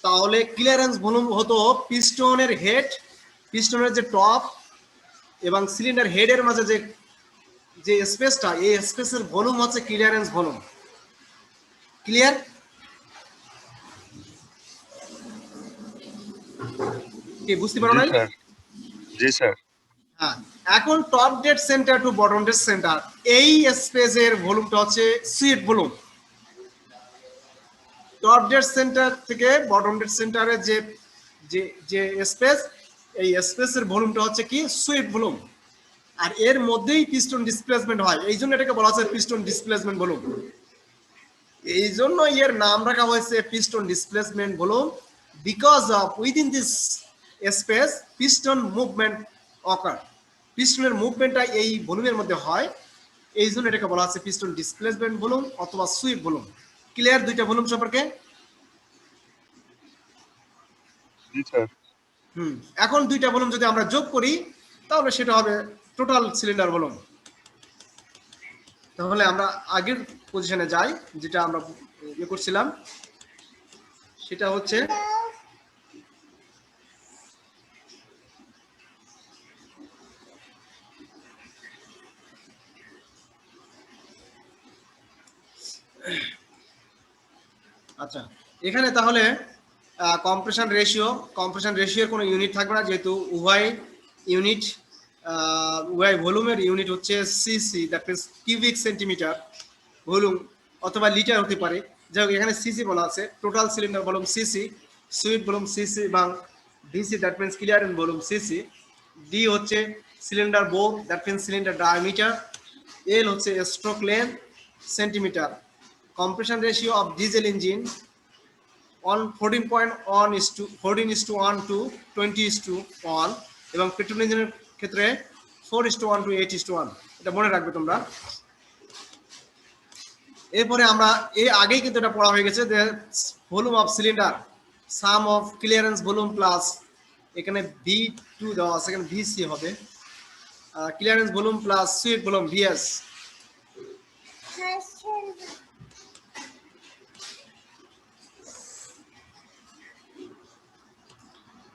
তাহলে ক্লিয়ারেন্স ভলিউম হতো পিস্টনের হেড, পিস্টনের যে টপ এবং সিলিন্ডার হেডের মাঝে যে স্পেসটা, এই স্পেসের ভলিউম হচ্ছে ক্লিয়ারেন্স ভলিউম। ক্লিয়ার? কি বুঝতে পারো নাই? জি স্যার। হ্যাঁ, এখন top dead centre to bottom dead centre, এই স্পেসের ভলিউমটা হচ্ছে sweet volume. Top dead centre থেকে বটম ডেড সেন্টারে যে যে যে স্পেস, এই স্পেসের ভলিউমটা হচ্ছে কি সুইট ভলিউম। আর এর মধ্যেই পিস্টন ডিসপ্লেসমেন্ট হয়, এই জন্য এটাকে বলা হচ্ছে পিস্টন ডিসপ্লেসমেন্ট ভলিউম। এই জন্য এর নাম রাখা হয়েছে piston displacement volume, because of within this space piston movement occur, পিস্টনের মুভমেন্টটা এই ভলিউমের মধ্যে হয়, এই জন্য এটাকে বলা হচ্ছে পিস্টন ডিসপ্লেসমেন্ট ভলিউম অথবা সুইপ ভলিউম। ক্লিয়ার দুইটা ভলিউম সম্পর্কে? জি স্যার। এখন দুইটা ভলিউম যদি আমরা যোগ করি তাহলে সেটা হবে টোটাল সিলিন্ডার ভলিউম। তাহলে আমরা আগের পজিশনে যাই, যেটা আমরা ইয়ে করছিলাম, সেটা হচ্ছে আচ্ছা, এখানে তাহলে কম্প্রেশন রেশিওর কোনো ইউনিট থাকবে না, যেহেতু উভয় ভলিউমের ইউনিট হচ্ছে CC, that means cubic centimetre volume, অথবা লিটার হতে পারে। যাই হোক, এখানে সিসি বলা আছে, total cylinder volume CC, swept volume CC এবং DC that means clearance volume CC. D হচ্ছে cylinder bore, that means cylinder diameter. L হচ্ছে stroke length centimetre. Compression ratio of diesel engine 14.1:1 to 20:1, এবং petrol ইঞ্জিনের ক্ষেত্রে 4:1 to 8:1। এটা মনে রাখবে তোমরা। এরপরে আমরা আগেই কিন্তু এটা পড়া হয়ে গেছে, যে volume of cylinder some of clearance volume plus, এখানে V2 দেওয়া আছে, এখানে VC হবে, clearance volume plus sweet volume VS।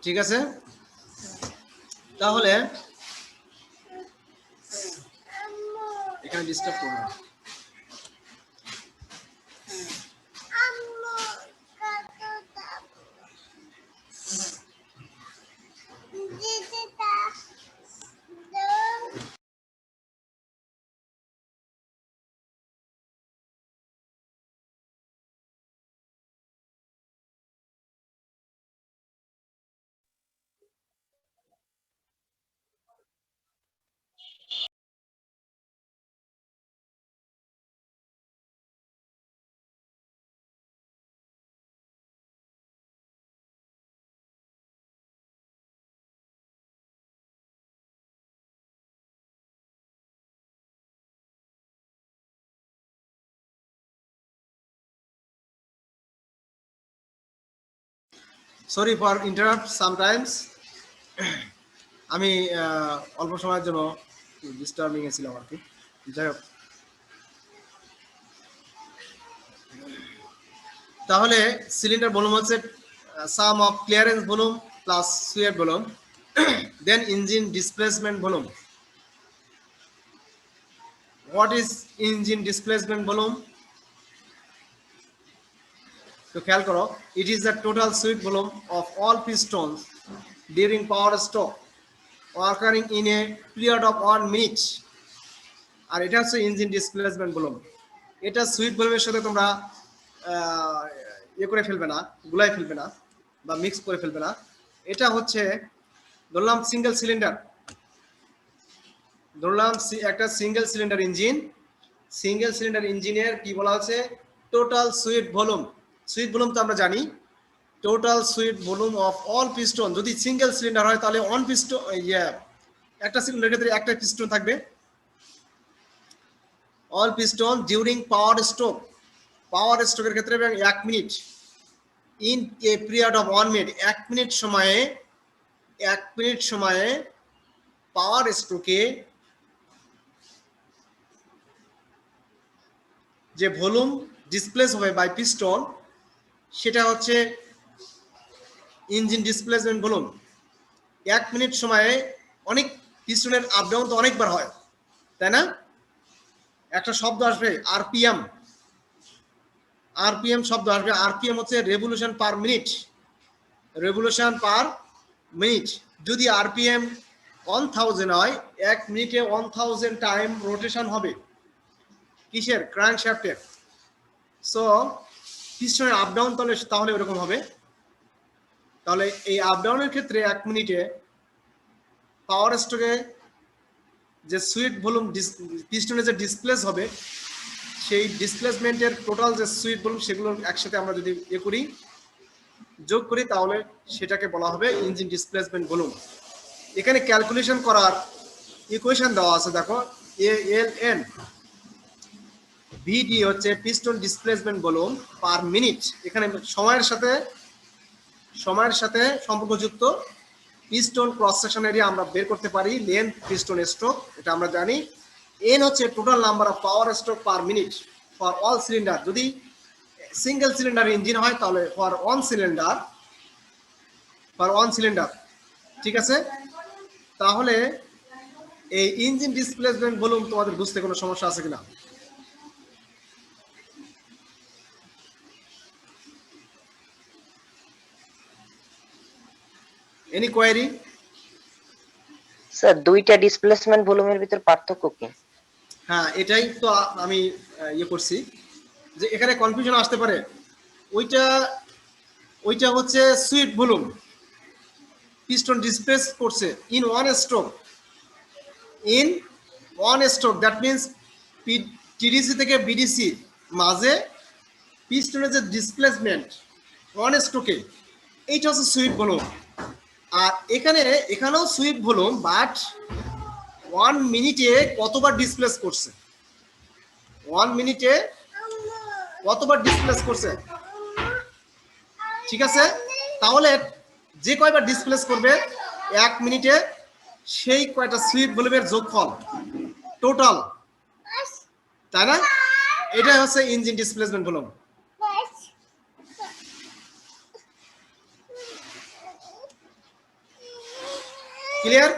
ঠিক আছে? তাহলে এখানে ডিস্টার্ব করবো না। Sorry for interrupt sometimes. আমি অল্প সময়ের জন্য ডিস্টার্বিং এ ছিলাম আর কি। যাই হোক, তাহলে সিলিন্ডার ভলিউম হচ্ছে sum of clearance volume plus swept volume, then engine displacement volume. What is engine displacement volume? তো খেয়াল করো, it is the total swept volume of all pistons during power stroke occurring in a period of 1 minute। আর এটা হচ্ছে engine displacement volume. এটা swept ভলিউমের সাথে তোমরা ইয়ে করে ফেলবে না, গুলাই ফেলবে না বা মিক্স করে ফেলবে না। এটা হচ্ছে ধরলাম সিঙ্গেল সিলিন্ডার, ধরলাম একটা single cylinder engine. Single cylinder ইঞ্জিনের কি বলা হচ্ছে? Total swept volume. Sweet volume তো আমরা জানি, total swept volume of all piston. যদি সিঙ্গেল সিলিন্ডার হয় তাহলে অন পিস্টন, একটা সিলিন্ডারের ক্ষেত্রে একটা পিস্টন থাকবে। All piston during power stroke, power স্ট্রোকের ক্ষেত্রে 1 minute, in a period of 1 minute, 1 minute সময়ে পাওয়ার স্ট্রোকে যে ভলিউম ডিসপ্লেস হবে বাই পিস্টন, সেটা হচ্ছে ইঞ্জিন ডিসপ্লেসমেন্ট ভলিউম। 1 মিনিট সময়ে অনেক পিস্টনের আপ ডাউন তো অনেকবার হয়, তাই না? একটা শব্দ আসবে আরপিএম, আরপিএম শব্দ আসবে। আরপিএম হচ্ছে revolution per minute, revolution per minute. যদি আরপিএম 1000 হয়, 1 মিনিটে 1000 টাইম রোটেশন হবে কিসের? ক্র্যাঙ্কশ্যাফটের। সো পিস্টনের আপ ডাউন তাহলে এরকম হবে। তাহলে এই আপ ডাউনের ক্ষেত্রে 1 মিনিটে পাওয়ার স্ট্রোকে যে সুইট ভলিউম পিস্টনে যে ডিসপ্লেস হবে, সেই ডিসপ্লেসমেন্টের টোটাল যে সুইট ভলিউম, সেগুলো একসাথে আমরা যদি যোগ করি তাহলে সেটাকে বলা হবে ইঞ্জিন ডিসপ্লেসমেন্ট ভলিউম। এখানে ক্যালকুলেশন করার ইকুয়েশন দেওয়া আছে, দেখো ALN VD হচ্ছে piston displacement volume per minute. এখানে সময়ের সাথে সম্পর্কযুক্ত পিস্টন ক্রস সেকশন এরিয়া আমরা বের করতে পারি, লেন্থ পিস্টন স্ট্রোক, এটা আমরা জানি। N হচ্ছে total number of power stroke per minute for all cylinder. যদি সিঙ্গেল সিলিন্ডার ইঞ্জিন হয় তাহলে ফর ওয়ান সিলিন্ডার, ঠিক আছে? তাহলে এই ইঞ্জিন ডিসপ্লেসমেন্ট ভলিউম তোমাদের বুঝতে কোনো সমস্যা আছে কিনা? Any query? স্যার দুইটা ডিসপ্লেসমেন্ট ভলিউমের ভিতর পার্থক্য কি? হ্যাঁ, এটাই তো আমি করছি যে এখানে কনফিউশন আসতে পারে। ওইটা হচ্ছে সুইট ভলিউম, পিস্টন ডিসপ্লেস করছে in one stroke, that means TDC থেকে বিডিসি মাঝে পিস্টনের যে ডিসপ্লেসমেন্ট ওয়ান স্ট্রোকে, এইটা হচ্ছে সুইট ভলিউম। আর এখানেও সুইট ভলিউম, বাট 1 মিনিটে কতবার ডিসপ্লেস করছে, 1 মিনিটে কতবার ডিসপ্লেস করছে, ঠিক আছে? তাহলে যে কয়বার ডিসপ্লেস করবে 1 মিনিটে, সেই কয়টা সুইট ভলিউমের যোগফল টোটাল, তাই না? এটাই হচ্ছে ইঞ্জিন ডিসপ্লেসমেন্ট ভলিউম। ক্লিয়ার?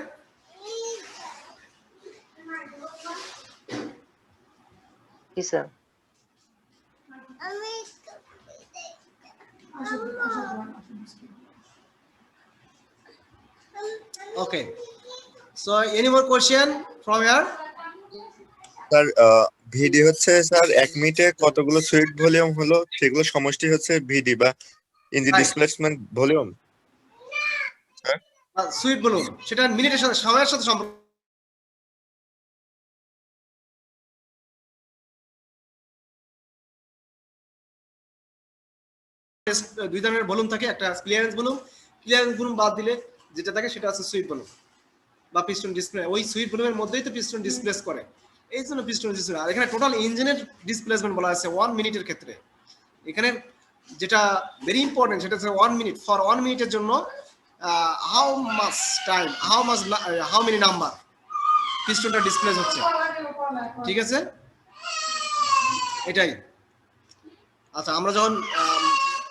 কি sir? Okay. So any more question from here? Sir VD হচ্ছে স্যার 1 মিনিটে কতগুলো সুইট ভলিউম হলো সেগুলো সমষ্টি হচ্ছে ভিডি বা engine displacement volume. Sweet volume সেটা মিনিটের সাথে, সময়ের সাথে সম্পর্ক। দুই ধরনের ভলিউম থাকে, একটা ক্লিয়ারেন্স ভলিউম বাদ দিলে যেটা থাকে সেটা আছে সুইট ভলিউম বা পিস্টন ডিসপ্লে। ওই সুইট ভলিউমের মধ্যেই তো পিস্টন ডিসপ্লেস করে, এই জন্য পিস্টন ডিসপ্লে। আর এখানে টোটাল ইঞ্জিনের ডিসপ্লেসমেন্ট বলা আছে 1 মিনিটের ক্ষেত্রে। এখানে যেটা ভেরি ইম্পর্টেন্ট, সেটা হচ্ছে 1 মিনিট। ফর 1 মিনিটের জন্য how much time, how many number পিস্টনটা ডিসপ্লেস হচ্ছে, ঠিক আছে? এটাই। আচ্ছা, আমরা যখন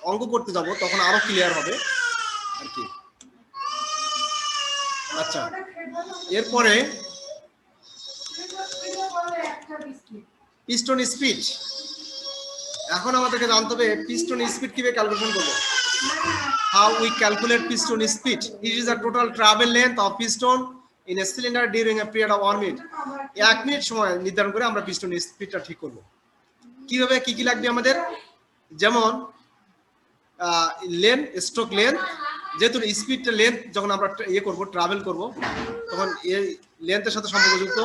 অঙ্ক করতে যাব তখন আরো ক্লিয়ার হবে আর কি। আচ্ছা, এরপরে পিস্টন স্পিড। এখন আমাদেরকে জানতে হবে পিস্টন স্পিড কিভাবে ক্যালকুলেশন করব। How we calculate piston speed? It is the total travel length of piston in a cylinder during a period of 1 minute. 1 minute সময় নির্ধারণ করে আমরা পিস্টন স্পিডটা ঠিক করব। কিভাবে, কি কি লাগবে আমাদের? যেমন লেন্থ, স্ট্রোক লেন্থ, যেহেতু স্পিডটা লেন্থ যখন আমরা ইয়ে করব, ট্রাভেল করব, তখন এই লেন্থের সাথে সম্পর্কযুক্ত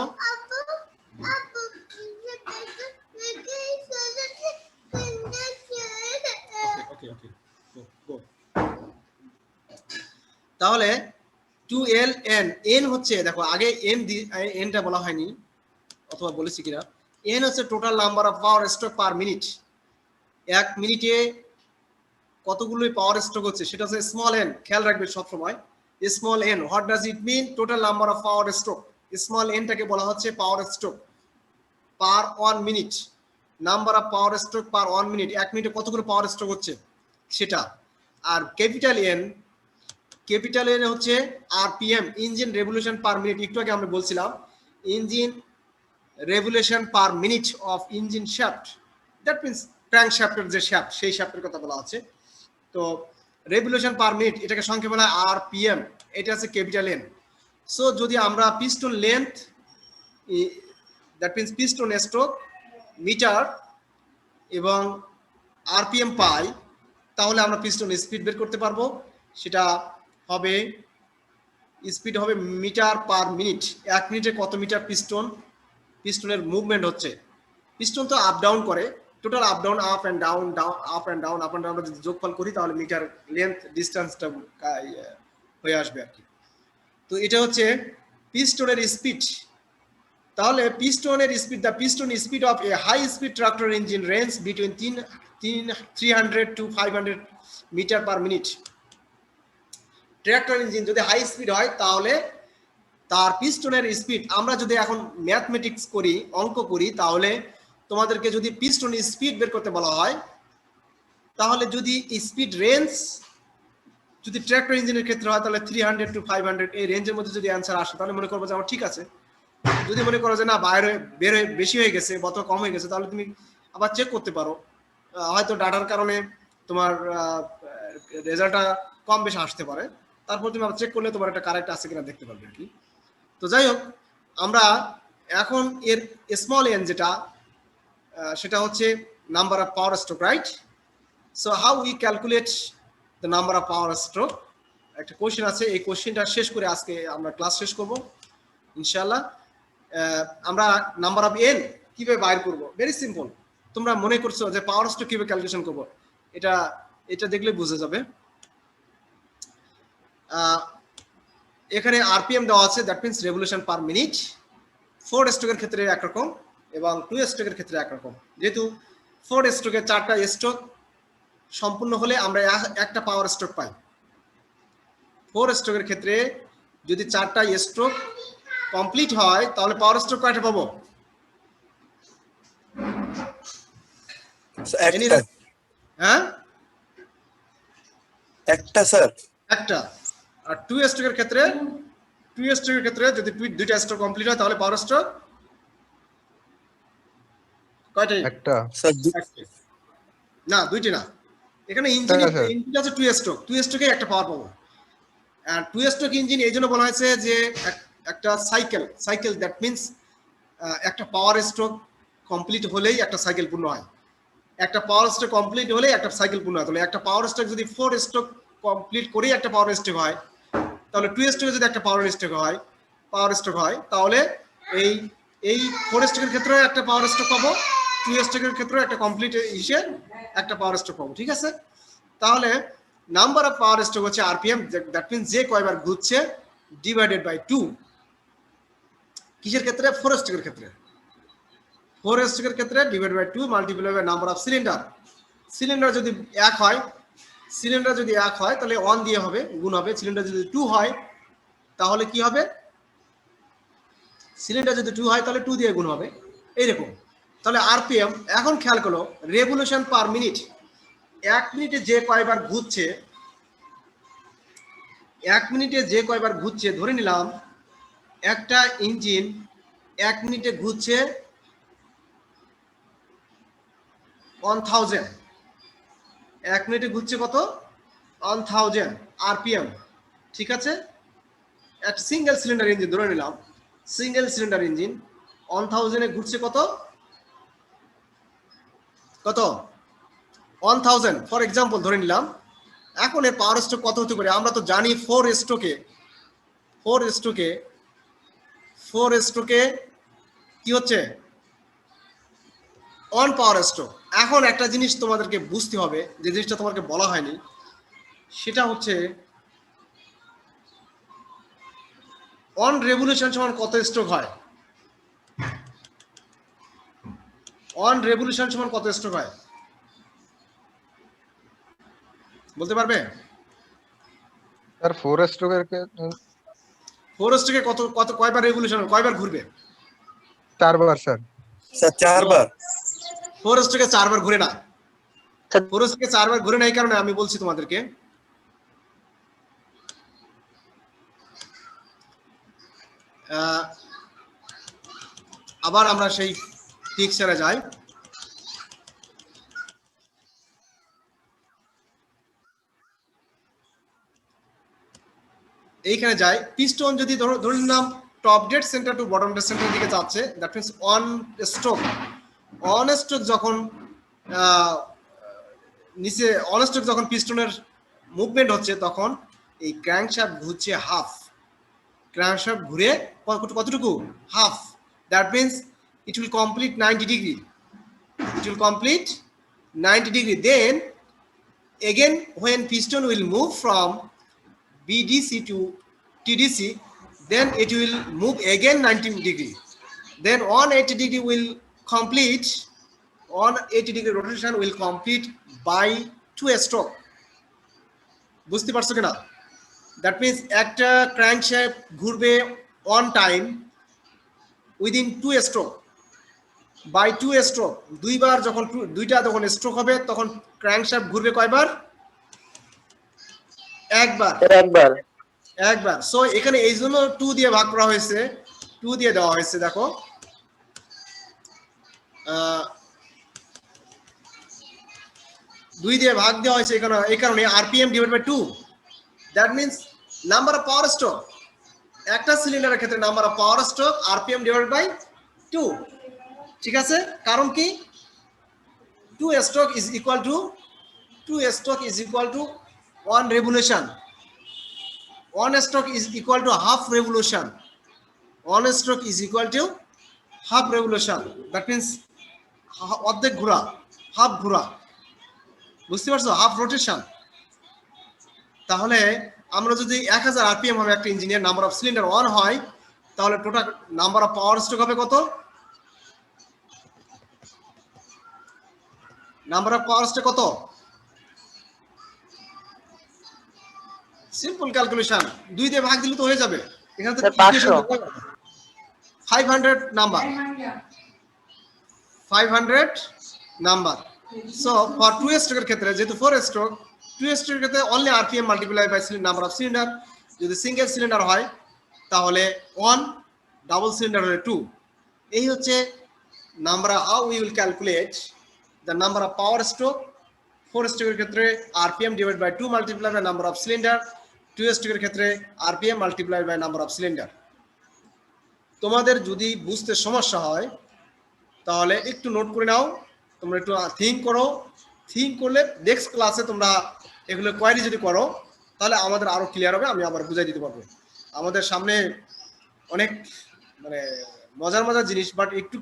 তাহলে 2ln, n হচ্ছে, দেখো আগে nটা বলা হয়নি অথবা বলেছি কিনা, n হচ্ছে total number of power stroke per minute. 1 মিনিটে কতগুলো পাওয়ার স্ট্রোক হচ্ছে সেটা হচ্ছে স্মল n। খেয়াল রাখবে সব সময় small n। What does it mean? Total number of power stroke. Small nটাকে বলা হচ্ছে power stroke per 1 minute. Number of power stroke per 1 minute, 1 মিনিটে কতগুলো পাওয়ার স্ট্রোক হচ্ছে সেটা। আর ক্যাপিটাল N হচ্ছে RPM, engine revolution per minute. একটু আগে আমরা বলছিলাম engine revolution per minute of engine shaft, that means crank শ্যাফটের যে শ্যাফট, সেই শ্যাফটের কথা বলা আছে। তো রেভলিউশন পার মিনিট এটাকে সংক্ষেপে বলা হয় আরপিএম, এটা হচ্ছে ক্যাপিটাল এন। সো যদি আমরা piston length, that means piston stroke, metre এবং আরপিএম পাই, তাহলে আমরা পিস্টন স্পিড বের করতে পারবো। সেটা হবে, স্পিড হবে মিটার পার মিনিট। 1 মিনিটে কত মিটার পিস্টনের মুভমেন্ট হচ্ছে। পিস্টন তো আপ ডাউন করে, total up down, up and down, up and down, up and down যদি যোগফল করি তাহলে মিটার লেন্থ ডিস্টেন্সটা হয়ে আসবে আর কি। তো এটা হচ্ছে পিস্টনের স্পিড। তাহলে পিস্টনের speed, the piston speed of a high speed tractor engine range between 300 to 500 metre per minute. Tractor engine যদি হাই স্পিড হয় তাহলে তার পিস্টনের স্পিড, আমরা যদি এখন ম্যাথমেটিক্স করি, অঙ্ক করি, তাহলে তোমাদেরকে যদি পিস্টন স্পিড বের করতে বলা হয়, তাহলে যদি স্পিড রেঞ্জ যদি ট্রাক্টর ইঞ্জিনের ক্ষেত্রে হয় তাহলে 300 to 500 এই রেঞ্জের মধ্যে যদি অ্যান্সার আসে তাহলে মনে করবো যে আমার ঠিক আছে। যদি মনে করো যে না বের হয়ে বেশি হয়ে গেছে বা কম হয়ে গেছে, তাহলে তুমি আবার চেক করতে পারো। হয়তো ডাটার কারণে তোমার রেজাল্টটা কম বেশি আসতে পারে, তারপর তুমি আবার চেক করলে তোমার একটা কারেক্ট আছে কিনা দেখতে পারবে আর কি। তো যাই হোক, আমরা এখন এর স্মল এন যেটা, সেটা হচ্ছে number of power stroke, right? So how we calculate the number of power stroke, একটা কোশ্চেন আছে, এই কোশ্চেনটা শেষ করে আজকে আমরা ক্লাস শেষ করব ইনশাআল্লাহ। আমরা নাম্বার অফ এন কিভাবে বাইর করব? Very simple. তোমরা মনে করছো যে পাওয়ার স্ট্রোক কিভাবে ক্যালকুলেশন করব, এটা দেখলে বুঝে যাবে। এখানে আরপিএম দেওয়া আছে, that means revolution per minute. 4 স্ট্রোকের ক্ষেত্রে একরকম এবং 2 স্ট্রোকের ক্ষেত্রে একরকম। যেহেতু 4 স্ট্রোকে 4টা স্ট্রোক সম্পূর্ণ হলে আমরা একটা পাওয়ার স্ট্রোক পাই। 4 স্ট্রোকের ক্ষেত্রে যদি 4টা স্ট্রোক কমপ্লিট হয় তাহলে পাওয়ার স্ট্রোক কয়টা পাবো? হ্যাঁ, একটা স্যার, একটা। আর 2 স্ট্রোকের ক্ষেত্রে যদি 2টা স্ট্রোক কমপ্লিট হয় তাহলে পাওয়ার স্ট্রোক কয়টা? একটা স্যার না, 2টি না। এখানে ইঞ্জিন আছে 2 স্ট্রোক, 2 স্ট্রোকে একটা পাওয়ার পাবো। আর 2 স্ট্রোক ইঞ্জিন এই জন্য বলা হয়েছে যে একটা সাইকেল, দ্যাট মিনস একটা পাওয়ার স্ট্রোক কমপ্লিট হলেই একটা সাইকেল পূর্ণ হয়। একটা পাওয়ার স্ট্রোক কমপ্লিট হলে একটা সাইকেল পূর্ণ হয়। তাহলে একটা পাওয়ার স্ট্রোক যদি 4 স্ট্রোক কমপ্লিট করেই একটা পাওয়ার স্ট্রোক হয়, তাহলে 2 স্ট্রোকে যদি একটা পাওয়ার স্ট্রোক হয় তাহলে এই 4 স্ট্রোকের ক্ষেত্রে একটা পাওয়ার স্ট্রোক পাবো, 2 স্ট্রোকের ক্ষেত্রে একটা কমপ্লিট হিসেবে একটা পাওয়ার স্ট্রোক পাবো, ঠিক আছে? তাহলে নাম্বার অফ পাওয়ার স্ট্রোক হচ্ছে আরপিএম, দ্যাট মিনস যে কয়বার ঘুরছে ডিভাইডেড বাই 2। কিসের ক্ষেত্রে? 4 স্ট্রোকের ক্ষেত্রে। 4 স্ট্রোকের ক্ষেত্রে divide by 2 multiply by number of cylinder. Cylinder যদি এক হয় তাহলে 1 দিয়ে হবে, গুণ হবে। সিলিন্ডার যদি 2 হয় তাহলে কি হবে? সিলিন্ডার যদি 2 হয় তাহলে 2 দিয়ে গুণ হবে, এইরকম। তাহলে আরপিএম, এখন খেয়াল করো রেভলিউশন পার মিনিট, 1 মিনিটে যে কয়বার ঘুরছে, 1 মিনিটে যে কয়বার ঘুরছে, ধরে নিলাম একটা ইঞ্জিন 1 মিনিটে ঘুরছে 1000, 1 মিনিটে ঘুরছে কত? 1000 আরপিএম, ঠিক আছে। একটা সিঙ্গেল সিলিন্ডার ইঞ্জিন ধরে নিলাম, সিঙ্গেল সিলিন্ডার ইঞ্জিন 1000 এ ঘুরছে কত? 1000 ফর এক্সাম্পল ধরে নিলাম। এখন এর পাওয়ার স্ট্রোক কত হতে পারে? আমরা তো জানি 4 স্ট্রোকে কি হচ্ছে? 1 পাওয়ার স্ট্রোক। এখন একটা জিনিস তোমাদেরকে বুঝতে হবে, যে জিনিসটা তোমাকে বলা হয়নি, সেটা হচ্ছে 1 রেভলিউশন সমান কত স্ট্রোক হয়? 1 রেভলিউশন সমান কত স্ট্রোক হয় বলতে পারবে? স্যার 4 স্ট্রোকের 4 স্ট্রোকে কত কয়বার রেভলিউশন, কয়বার ঘুরবে? 4 বার স্যার। স্যার 4 বার। 4 স্ট্রোকে 4 বার ঘুরে না। স্যার 4 স্ট্রোকে 4 বার ঘুরে না, এই কারণে আমি বলছি তোমাদেরকে। আবার আমরা সেই পিকচারে যাই। এইখানে যাই, পিস্টন যদি ধরে নিলাম top dead centre to bottom dead সেন্টারের দিকে যাচ্ছে, দ্যাট মিন্স অন স্ট্রোক যখন নিচে যখন পিস্টনের মুভমেন্ট হচ্ছে, তখন এই ক্র্যাঙ্কশ্যাফট ঘুরছে হাফ। ক্র্যাঙ্কশ্যাফট ঘুরে কতটুকু? Half. That means it will complete 90 degree. Then again, when piston will move from BDC to TDC, then it will move again 90 degree. Then 180 degree will complete, 180 degree rotation will complete by 2 stroke. বুঝতে পারছো কিনা? That means একটা crankshaft ঘুরবে on time within 2 stroke. By 2 stroke, দুইবার যখন দুইটা যখন stroke হবে, তখন ক্র্যাঙ্কশ্যাফট ঘুরবে কয়বার? একবার। সো এখানে এই জন্য 2 দিয়ে ভাগ করা হয়েছে, 2 দিয়ে দেওয়া হয়েছে। দেখো 2 দিয়ে ভাগ দেওয়া হয়েছে এই কারণে RPM divide by 2, that means number of power stroke. একটা সিলিন্ডারের ক্ষেত্রে number of power stroke RPM divide by 2, ঠিক আছে। কারণ কি? 2 stroke is equal to 1 revolution. 1 stroke is equal to half revolution. 1 stroke is equal to half revolution, that means অর্ধেক ঘোরা, half ঘোরা। বুঝতে পারছো? Half rotation. তাহলে আমরা যদি 1000 আরপিএম হবে একটা ইঞ্জিনের, নাম্বার অফ সিলিন্ডার 1 হয়, তাহলে total number of power stroke হবে কত? নাম্বার অফ পাওয়ার স্ট্রোক কত? সিম্পল ক্যালকুলেশন, 2 দিয়ে ভাগ দিলে তো হয়ে যাবে। এখানে তো 500 নাম্বার। সো ফর 2 স্ট্রোকের ক্ষেত্রে, যেহেতু 4 স্ট্রোক, 2 স্ট্রোকের ক্ষেত্রে only RPM multiply by number of cylinder. যদি সিঙ্গেল সিলিন্ডার হয় তাহলে 1, ডাবল সিলিন্ডার হলে 2। এই হচ্ছে number, how we will calculate the number of power stroke. 4 স্ট্রোকের ক্ষেত্রে rpm divided by 2 multiplied by number of cylinder, 2 স্ট্রোকের ক্ষেত্রে rpm multiplied by number of cylinder. তোমাদের যদি বুঝতে সমস্যা হয় তাহলে একটু নোট করে নাও, তোমরা একটু থিঙ্ক করো। থিঙ্ক করলে নেক্সট ক্লাসে তোমরা এগুলো কোয়ারি যদি করো তাহলে আমাদের আরো ক্লিয়ার হবে, আমি আবার বুঝাই দিতে পারবো। আমাদের সামনে অনেক মানে মজার জিনিস, বাট একটু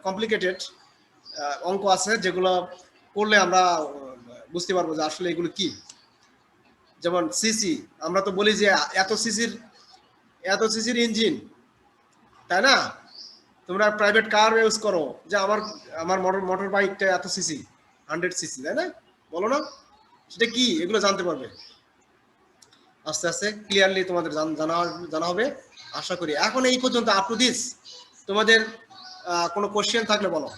কমপ্লিকেটেড অঙ্ক আছে, যেগুলো করলে আমরা বুঝতে পারবো যে আসলে এগুলো কি। যেমন সিসি, আমরা তো বলি যে এত সিসির ইঞ্জিন, তাই না? তোমরা প্রাইভেট কার ইউজ করো যে আমার মোটর বাইকটা এত সিসি, 100 সিসি, তাই না? বলো না সেটা কি, এগুলো জানতে পারবে আস্তে আস্তে ক্লিয়ারলি তোমাদের জানা হবে আশা করি। এখন এই পর্যন্ত আপ টু দিস তোমাদের কোনো কোশ্চেন থাকলে বলো।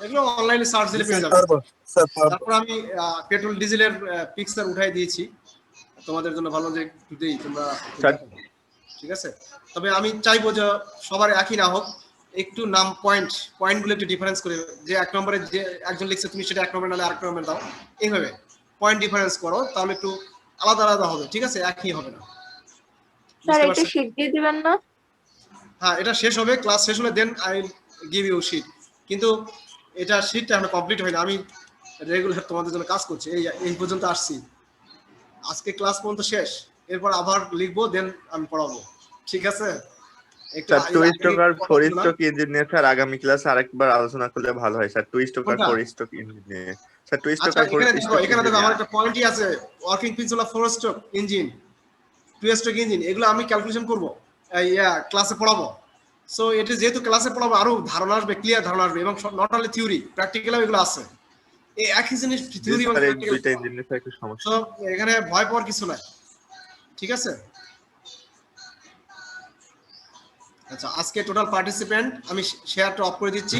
এগুলো অনলাইনে সার্চ দিলে পেয়ে যাবে। পারবো স্যার, পারবো। তারপর আমি পেট্রোল ডিজেলের পিকচার উঠাই দিয়েছি তোমাদের জন্য, ভালো যে একটু দেই তোমরা স্যার। দেখো। ঠিক আছে, তবে আমি চাইবো যে সবার একই না হোক, একটু নাম পয়েন্টগুলো একটু ডিফারেন্স করে, যে এক নম্বরে যে একজন লিখছে তুমি সেটা এক নম্বরে নাহলে আরেক নম্বরে দাও, এইভাবে পয়েন্ট ডিফারেন্স করো, তাহলে একটু আলাদা আলাদা হবে। ঠিক আছে, একই হবে না। স্যার বুঝতে এটা পারছো? শীট দিয়ে দিবেন না? হ্যাঁ, এটা শেষ হবে, ক্লাস শেষ হলে then I give you sheet. কিন্তু এটা শিটটা এখন কমপ্লিট হয়নি, আমি রেগুলার তোমাদের জন্য কাজ করছি, এই পর্যন্ত আসছি, আজকে ক্লাস পর্যন্ত শেষ, এরপর আবার লিখবো, দেন আমি পড়াবো। ঠিক আছে, একটু স্যার টু স্ট্রোক আর কথা ফোর ছিল না? স্ট্রোক ইঞ্জিন নিয়ে স্যার আগামী ক্লাসে আরেকবার আলোচনা করলে ভালো হয় স্যার। টু স্ট্রোক আর কোনটা? ফোর স্ট্রোক ইঞ্জিন নিয়ে স্যার, টু স্ট্রোক আচ্ছা, আর ফোর এখানে দেখো স্ট্রোক আমার একটা পয়েন্টই আছে, working principal of 4 stroke engine, 2 stroke engine, এগুলো আমি ক্যালকুলেশন করবো, ক্লাসে পড়াবো। সো এটা যেহেতু ক্লাসে পড়াবো, আরো ধারণা আসবে, ক্লিয়ার ধারণা আসবে, এবং নট অনলি থিওরি, প্র্যাকটিক্যালও এগুলো আছে। এই একই জিনিস থিওরি এবং স্যার, এই প্র্যাকটিক্যাল। দুইটা ইঞ্জিন নিয়ে স্যার একটু সমস্যা। তো এখানে ভয় পাওয়ার কিছু নাই। ঠিক আছে, আচ্ছা আজকে টোটাল পার্টিসিপেন্ট আমি শেয়ারটা অফ করে দিচ্ছি।